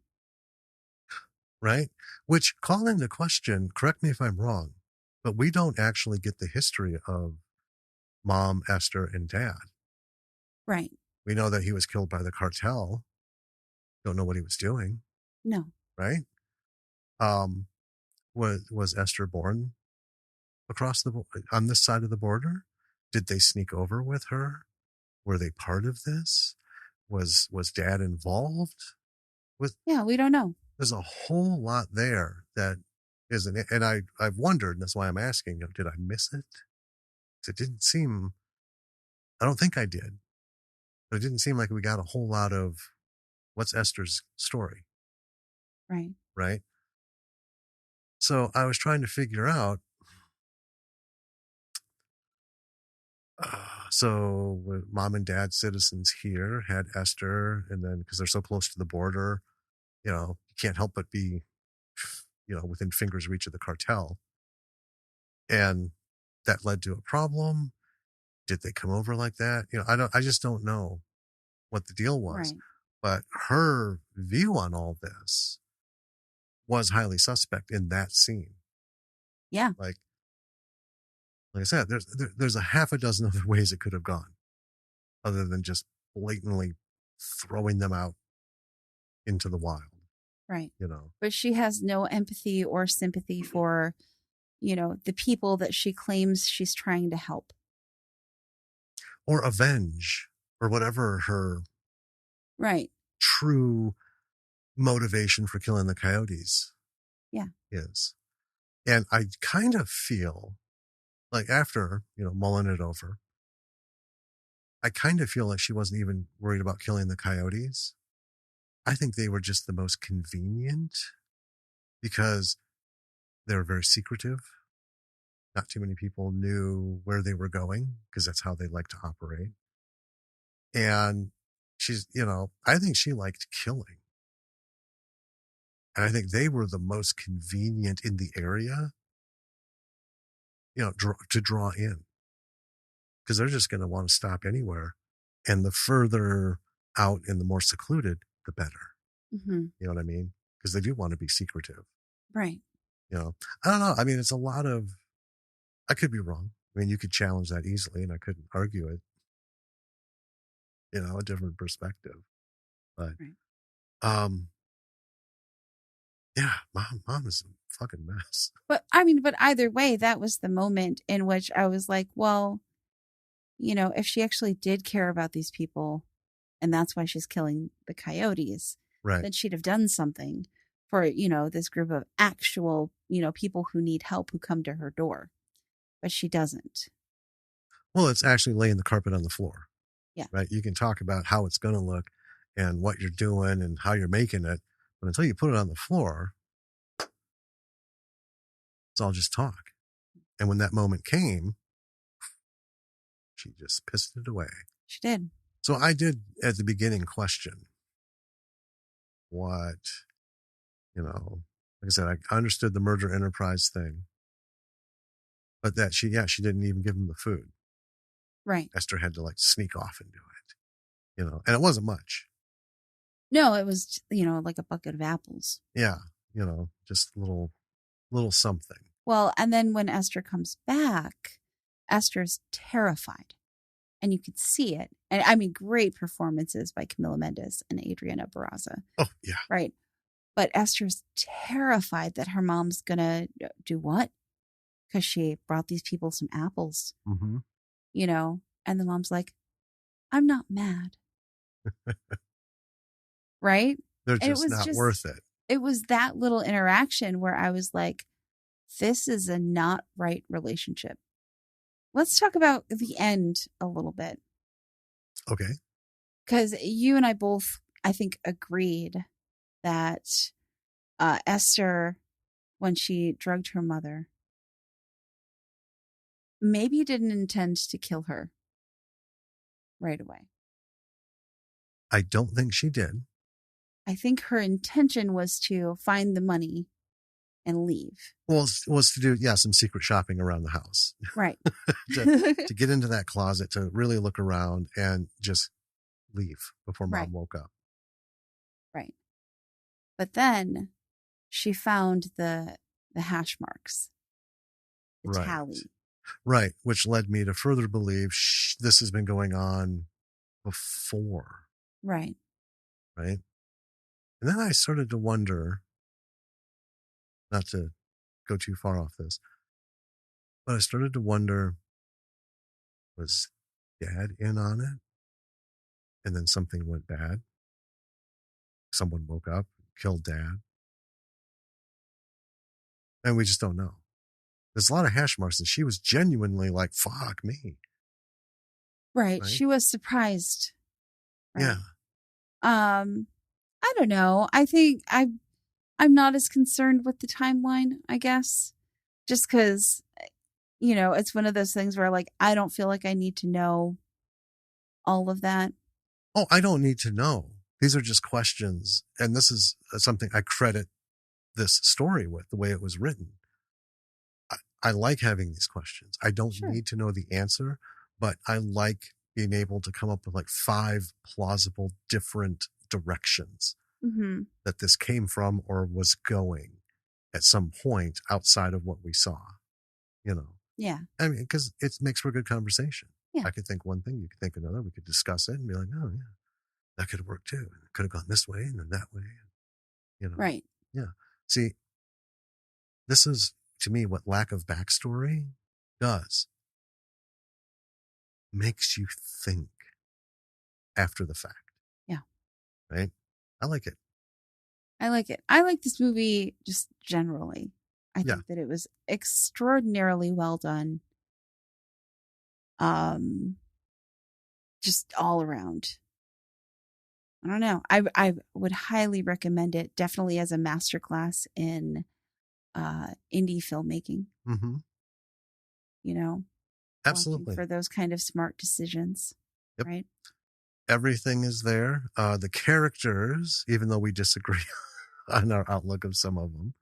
Right? Which call into question, correct me if I'm wrong, but we don't actually get the history of Mom, Esther, and Dad. Right. We know that he was killed by the cartel. Don't know what he was doing, No. right? Um, was Esther born across the on this side of the border? Did they sneak over with her? Were they part of this? Was Dad involved? With Yeah, we don't know. There's a whole lot there that isn't it, and I've wondered, and that's why I'm asking. Did I miss it? It didn't seem. I don't think I did, but it didn't seem like we got a whole lot of what's Esther's story, Right. right? So I was trying to figure out. So mom and dad citizens here had Esther, and then because they're so close to the border, you can't help but be, within fingers reach of the cartel, and that led to a problem. Did they come over like that? I just don't know what the deal was, Right. but her view on all this was highly suspect in that scene. Yeah. Like I said, there's a half a dozen other ways it could have gone, other than just blatantly throwing them out into the wild. Right. You know, But she has no empathy or sympathy for, the people that she claims she's trying to help. or avenge, or whatever her Right. true motivation for killing the coyotes Yeah. is. And I kind of feel like after, mulling it over, I kind of feel like she wasn't even worried about killing the coyotes. I think they were just the most convenient because they were very secretive. Not too many people knew where they were going because that's how they like to operate. And I think she liked killing. And I think they were the most convenient in the area, to draw in because they're just going to want to stop anywhere. And the further out and the more secluded, the better. Mm-hmm. You know what I mean? Because they do want to be secretive. Right. I don't know. I mean, it's a lot of, I could be wrong. I mean, you could challenge that easily and I couldn't argue it, a different perspective. But, Right. um, yeah, mom is a fucking mess. But but either way, that was the moment in which I was like, well, if she actually did care about these people and that's why she's killing the coyotes, Right. then she'd have done something for, this group of actual, people who need help who come to her door. But she doesn't. Well, it's actually laying the carpet on the floor. Yeah. Right. You can talk about how it's going to look and what you're doing and how you're making it. But until you put it on the floor, it's all just talk. And when that moment came, she just pissed it away. She did. So I did at the beginning question what, like I said, I understood the murder enterprise thing, but that she didn't even give him the food. Right. Esther had to like sneak off and do it, and it wasn't much. No, it was, like a bucket of apples. Yeah. Just little something. Well, and then when Esther comes back, Esther's terrified. and you could see it. And I mean, great performances by Camila Mendes and Adriana Barraza, Oh, yeah. right? But Esther's terrified that her mom's gonna do what? Because she brought these people some apples, Mm-hmm. And the mom's like, I'm not mad, right? They're And it just was not just, worth it. it was that little interaction where I was like, this is a not right relationship. Let's talk about the end a little bit. Okay. Because you and I both, I think, agreed that Esther, when she drugged her mother, maybe didn't intend to kill her right away. I don't think she did. I think her intention was to find the money and leave. Well, was to do, yeah, some secret shopping around the house. Right. to get into that closet, to really look around and just leave before Right. mom woke up. Right. But then she found the hash marks, the Right. tally. Right. Which led me to further believe this has been going on before. Right. Right. And then I started to wonder, not to go too far off this, but I started to wonder, was dad in on it? And then something went bad. Someone woke up, killed dad. And we just don't know. There's a lot of hash marks, and she was genuinely like, fuck me. Right. Right. She was surprised. Right. Yeah. I don't know. I think I'm not as concerned with the timeline, I guess. Just because, it's one of those things where like I don't feel like I need to know all of that. Oh, I don't need to know. These are just questions. And this is something I credit this story with, the way it was written. I like having these questions. I don't Sure. need to know the answer, but I like being able to come up with like 5 plausible different directions Mm-hmm. that this came from or was going at some point outside of what we saw, Yeah. I mean, because it makes for a good conversation. Yeah. I could think one thing, you could think another. We could discuss it and be like, oh, yeah, that could have worked too. It could have gone this way and then that way. Right. Yeah. See, this is to me what lack of backstory does. Makes you think after the fact. Yeah. Right? I like it. I like it. I like this movie just generally. I Yeah. think that it was extraordinarily well done. Just all around. I don't know. I would highly recommend it, definitely as a masterclass in indie filmmaking. Mm-hmm. Watching Absolutely. for those kind of smart decisions. Yep. Right. Everything is there. The characters, even though we disagree on our outlook of some of them,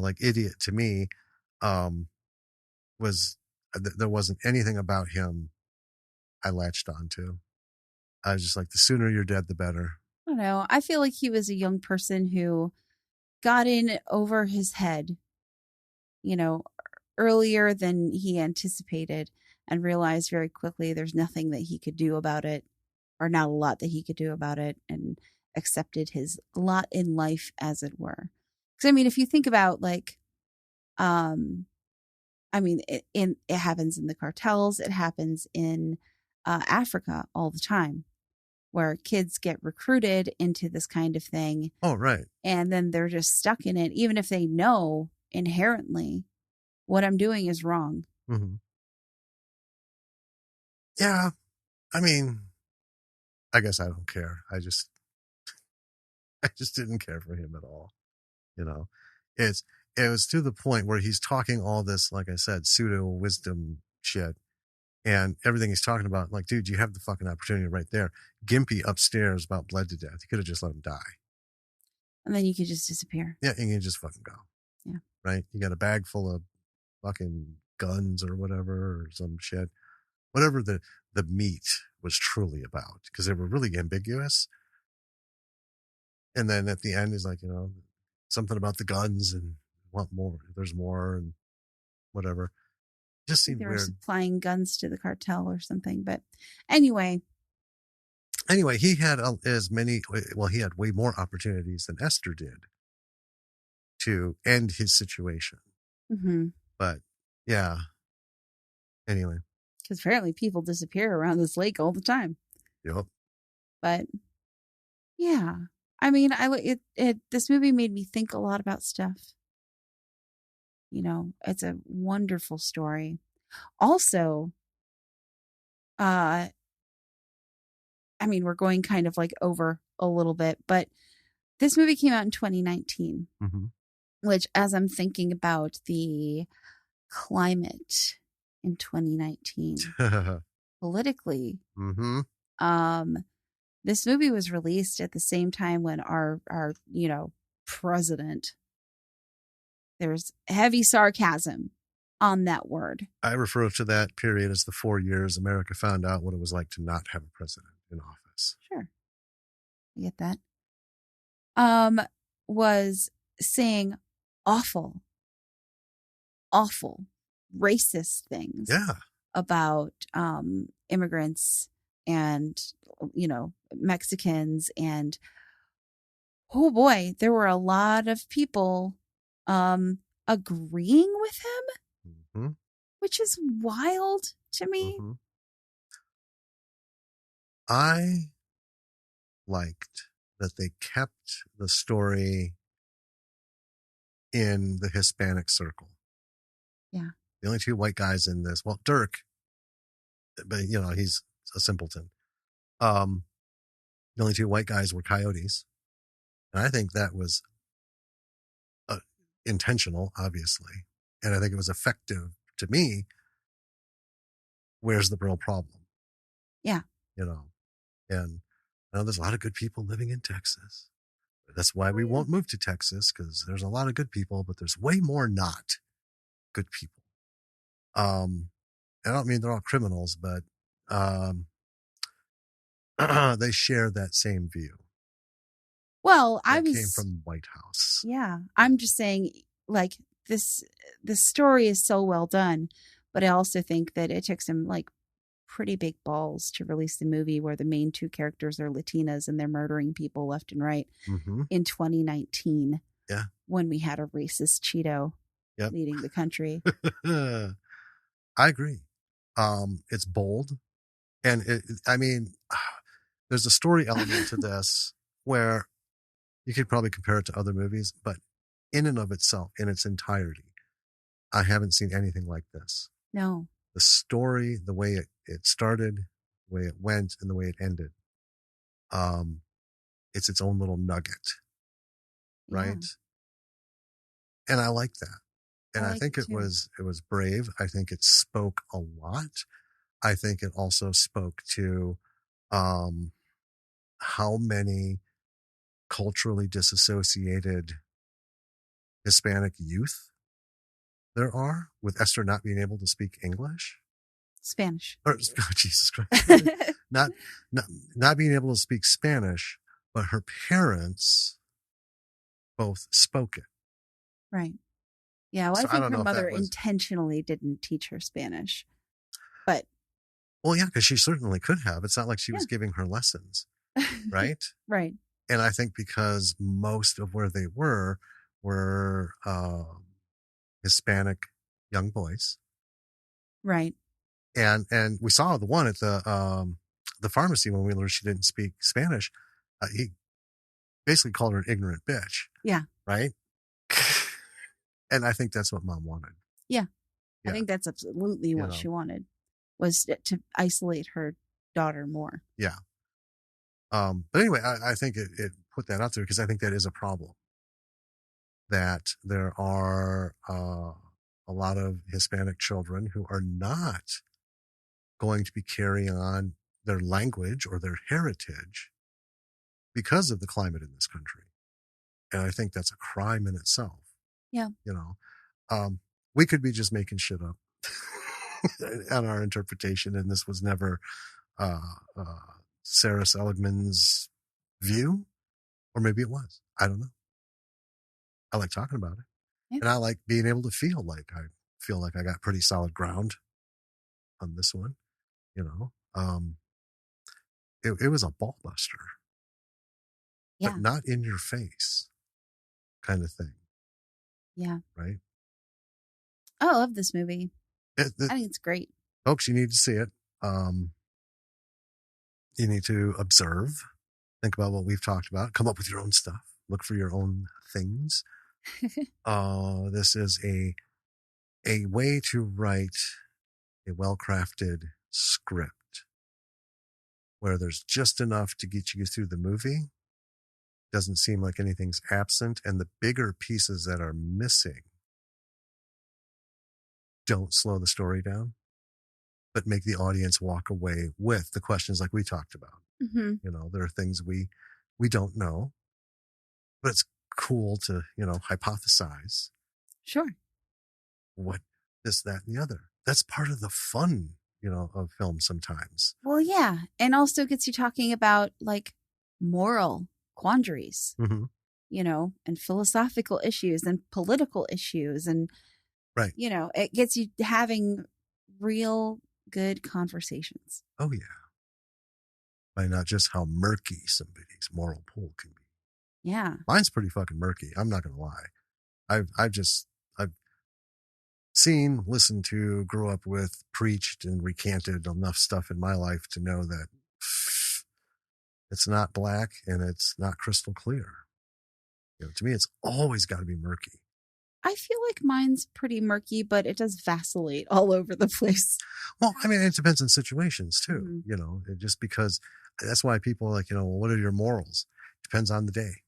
like Idiot to me, was there wasn't anything about him I latched onto. I was just like, the sooner you're dead, the better. I don't know. I feel like he was a young person who got in over his head, earlier than he anticipated and realized very quickly there's nothing that he could do about it, or not a lot that he could do about it, and accepted his lot in life, as it were. Because I mean, if you think about like, it happens in the cartels, it happens in Africa all the time, where kids get recruited into this kind of thing. Oh, right. And then they're just stuck in it, even if they know inherently what I'm doing is wrong. Mm-hmm. Yeah. I mean, I guess I don't care. I just didn't care for him at all. It's it was to the point where he's talking all this, like I said, pseudo wisdom shit, and everything he's talking about. Like, dude, you have the fucking opportunity right there. Gimpy upstairs about bled to death. You could have just let him die. And then you could just disappear. Yeah, and you just fucking go. Yeah. Right. You got a bag full of fucking guns or whatever, or some shit. Whatever the meat was truly about, because they were really ambiguous. And then at the end, he's like, something about the guns and want more. There's more and whatever. Just think seemed they were weird. supplying guns to the cartel or something. But anyway, Anyway, he had as many. Well, he had way more opportunities than Esther did to end his situation. mm-hmm. But yeah. Anyway. Because apparently people disappear around this lake all the time. Yep. But yeah, I mean, this movie made me think a lot about stuff. You know, it's a wonderful story. Also, uh, I mean, we're going kind of like over a little bit, but this movie came out in 2019, Mm-hmm. which, as I'm thinking about the climate in 2019 politically, mm-hmm. um, this movie was released at the same time when our president. There's heavy sarcasm on that word. I refer to that period as the 4 years America found out what it was like to not have a president in office. Sure, I get that. Was saying awful, awful, racist things Yeah. about immigrants and Mexicans, and oh boy, there were a lot of people agreeing with him, Mm-hmm. which is wild to me. Mm-hmm. I liked that they kept the story in the Hispanic circle. Yeah. The only two white guys in this, well, Dirk, but he's a simpleton. The only two white guys were coyotes, and I think that was intentional, obviously, and I think it was effective. To me, where's the real problem? Yeah. And I know there's a lot of good people living in Texas. That's why we won't move to Texas, because there's a lot of good people, but there's way more not good people. I don't mean they're all criminals, but they share that same view. Well, That came from the White House. yeah, I'm just saying, like, this story is so well done, but I also think that it took some like pretty big balls to release the movie where the main two characters are Latinas and they're murdering people left and right Mm-hmm. in 2019. Yeah. When we had a racist Cheeto leading the country. I agree. It's bold. And I mean, there's a story element to this where you could probably compare it to other movies, but in and of itself, in its entirety, I haven't seen anything like this. No. The story, the way it started, the way it went, and the way it ended. It's its own little nugget, right? Yeah. And I like that. And I think it was brave. I think it spoke a lot. I think it also spoke to how many culturally disassociated Hispanic youth there are, with Esther not being able to speak English. Spanish. Or, oh, Jesus Christ. not being able to speak Spanish, but her parents both spoke it. Right. Yeah, well, So I think don't her know if that mother was... intentionally didn't teach her Spanish. But well, yeah, because she certainly could have. It's not like she was giving her lessons, right? Right. And I think because most of where they were Hispanic young boys. Right. And we saw the one at the pharmacy when we learned she didn't speak Spanish. He basically called her an ignorant bitch. Yeah. Right. And I think that's what Mom wanted. Yeah. I think that's absolutely what she wanted, was to isolate her daughter more. Yeah. But anyway, I think it put that out there because I think that is a problem. That there are a lot of Hispanic children who are not going to be carrying on their language or their heritage because of the climate in this country. And I think that's a crime in itself. Yeah. We could be just making shit up on our interpretation, and this was never Sara Seligman's view, or maybe it was. I don't know. I like talking about it. Yeah. And I like being able to feel like I feel like I got pretty solid ground on this one. It was a ball buster, Yeah. but not in your face kind of thing, Yeah. right? Oh, I love this movie. It, I think it's great. folks, you need to see it. You need to observe, think about what we've talked about, come up with your own stuff, look for your own things. This is a way to write a well-crafted script where there's just enough to get you through the movie. Doesn't seem like anything's absent, and the bigger pieces that are missing don't slow the story down, but make the audience walk away with the questions like we talked about. Mm-hmm. There are things we don't know, but it's cool to, hypothesize Sure. what this, that, and the other. That's part of the fun, of film sometimes. Well, yeah. And also gets you talking about like moral quandaries, Mm-hmm. And philosophical issues and political issues. And, Right. It gets you having real good conversations. Oh, yeah. By not just how murky somebody's moral pool can be. Yeah. Mine's pretty fucking murky. I'm not going to lie. I've seen, listened to, grew up with, preached, and recanted enough stuff in my life to know that it's not black and it's not crystal clear. To me, it's always got to be murky. I feel like mine's pretty murky, but it does vacillate all over the place. Well, I mean, it depends on situations too. Mm-hmm. Just because that's why people are like, well, what are your morals? Depends on the day.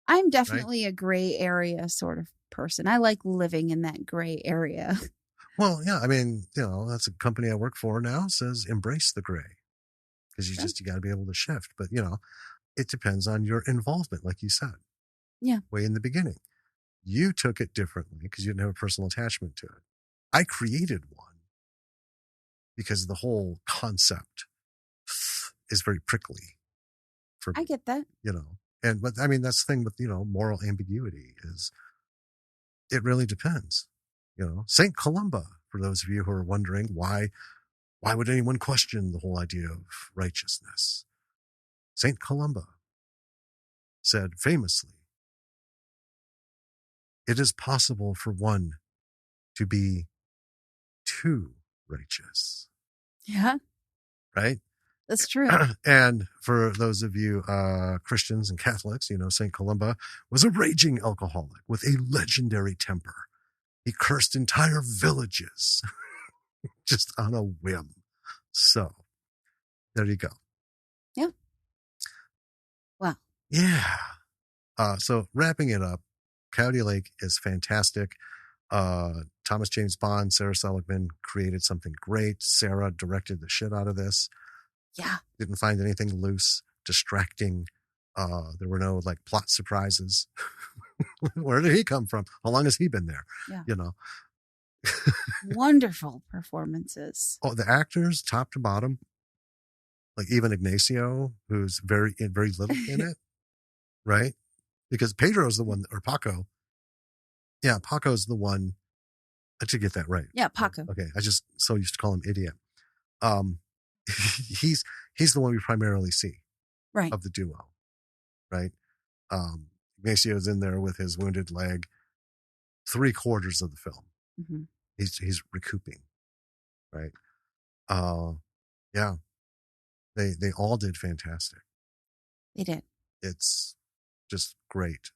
I'm definitely a gray area sort of person. I like living in that gray area. Well, yeah, I mean, that's a company I work for now says embrace the gray because you got to be able to shift. But, it depends on your involvement, like you said. Yeah. Way in the beginning. You took it differently because you didn't have a personal attachment to it. I created one because the whole concept is very prickly for me. I get that. But I mean, that's the thing with, moral ambiguity is it really depends. St. Columba, for those of you who are wondering why would anyone question the whole idea of righteousness? St. Columba said famously, it is possible for one to be too righteous. Yeah. Right? That's true. And for those of you Christians and Catholics, St. Columba was a raging alcoholic with a legendary temper. He cursed entire villages just on a whim. So there you go. Yeah. Wow. Yeah. So wrapping it up, Coyote Lake is fantastic. Thomas James Bond, Sara Seligman created something great. Sara directed the shit out of this. Yeah. Didn't find anything loose, distracting. There were no plot surprises. Where did he come from? How long has he been there? Yeah. Wonderful performances. Oh, the actors, top to bottom. Like even Ignacio, who's very little in it, right? Because Pedro's the one, or Paco. Yeah, Paco's the one. I should get that right. Yeah, Paco. Okay, I just so used to call him idiot. He's the one we primarily see, right, of the duo, right? Ignacio's in there with his wounded leg. 3/4 of the film, mm-hmm. he's recouping, right? Yeah, they all did fantastic. They did. It's just great.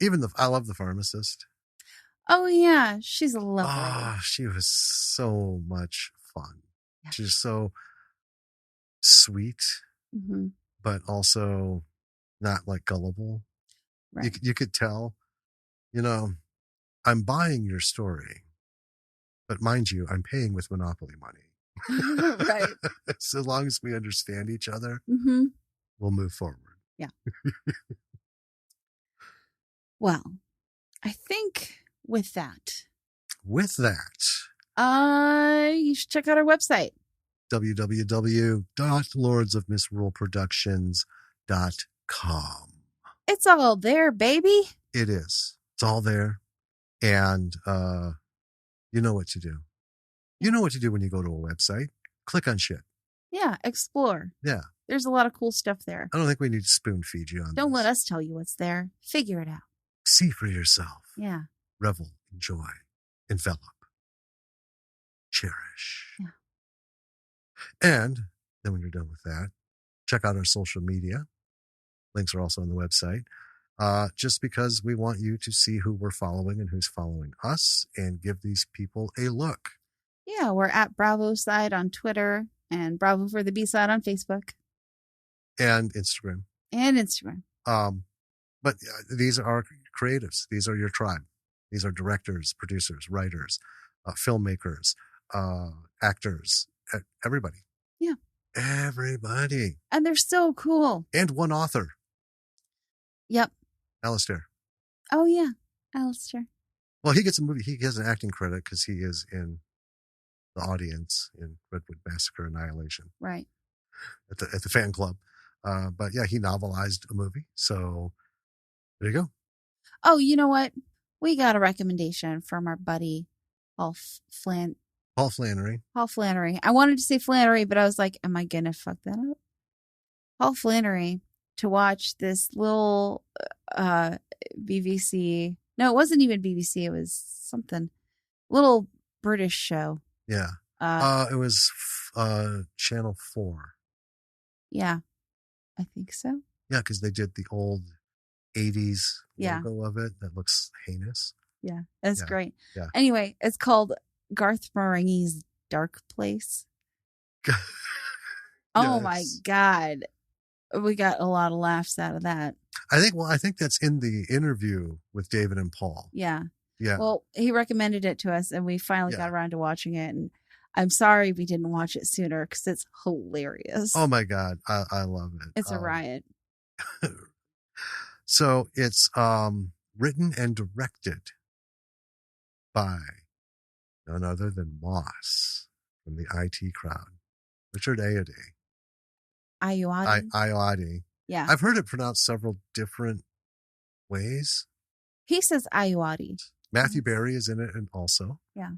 Even I love the pharmacist. Oh yeah, she's lovely. She was so much fun. Yeah. She's so sweet, mm-hmm. but also not gullible. Right. You could tell, I'm buying your story, but mind you, I'm paying with Monopoly money. Right. So as long as we understand each other, mm-hmm. we'll move forward. Yeah. Well, I think with that, you should check out our website, www.lordsofmisruleproductions.com. It's all there, baby. It is. It's all there. And you know what to do. You know what to do when you go to a website. Click on shit. Yeah, explore. Yeah. There's a lot of cool stuff there. I don't think we need to spoon feed you on Don't this. let us tell you what's there. Figure it out. See for yourself. Yeah. Revel, enjoy, envelop, cherish. Yeah. And then when you're done with that, check out our social media. Links are also on the website. Just because we want you to see who we're following and who's following us and give these people a look. Yeah, we're at Bravo Side on Twitter and Bravo for the B-Side on Facebook. And Instagram. And Instagram. But these are our creatives. These are your tribe. These are directors, producers, writers, filmmakers, actors, everybody. Yeah. Everybody. And they're so cool. And one author. Yep. Alistair. Oh, yeah. Alistair. Well, he gets a movie. He has an acting credit because he is in the audience in Redwood Massacre Annihilation. Right. At the fan club. But yeah, he novelized a movie. So there you go. Oh, you know what? We got a recommendation from our buddy, Paul Flannery. Paul Flannery. I wanted to say Flannery, but I was like, am I going to fuck that up? Paul Flannery to watch this little BBC. No, it wasn't even BBC. It was something. Little British show. Yeah. It was Channel 4. Yeah. I think so. Yeah, because they did the old 80s Yeah. logo of it that looks heinous. Yeah, that's great. Yeah. Anyway, it's called Garth Marenghi's Dark Place. Oh my God. We got a lot of laughs out of that. I think that's in the interview with David and Paul. Yeah. Yeah. Well, he recommended it to us and we finally got around to watching it. And I'm sorry we didn't watch it sooner because it's hilarious. Oh my God. I love it. It's a riot. So it's written and directed by none other than Moss from the IT crowd. Richard Ayoade. Ayoade. Yeah. I've heard it pronounced several different ways. He says Ayoade. Matthew Berry is in it and also. Yeah.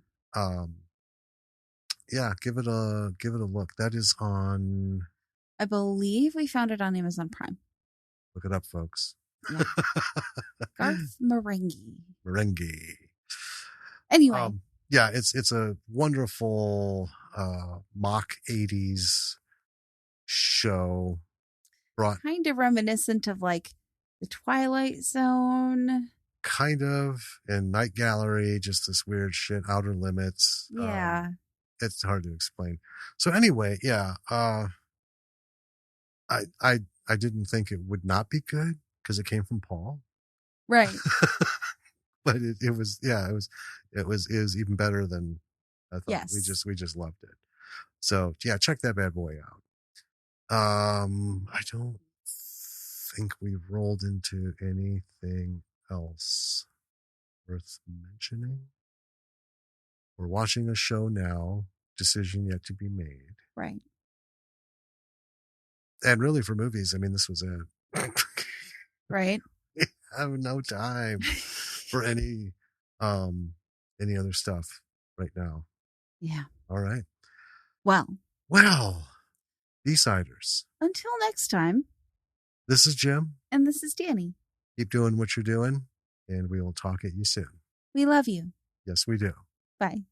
Yeah, give it a look. That is on, I believe we found it on Amazon Prime. Look it up, folks. Yeah. Garth Marenghi. Anyway. Yeah, it's a wonderful mock 80s show. Kind of reminiscent of like the Twilight Zone. Kind of. And Night Gallery, just this weird shit. Outer Limits. Yeah. It's hard to explain. So anyway, yeah. I didn't think it would not be good because it came from Paul. Right. But it was even better than I thought. Yes. We just loved it. So yeah, check that bad boy out. I don't think we've rolled into anything else worth mentioning. We're watching a show now, decision yet to be made. Right. And really for movies, I mean, this was it. Right. I have no time for any other stuff right now. Yeah. All right. Well, B-siders. Until next time. This is Jim. And this is Danny. Keep doing what you're doing, and we will talk at you soon. We love you. Yes, we do. Bye.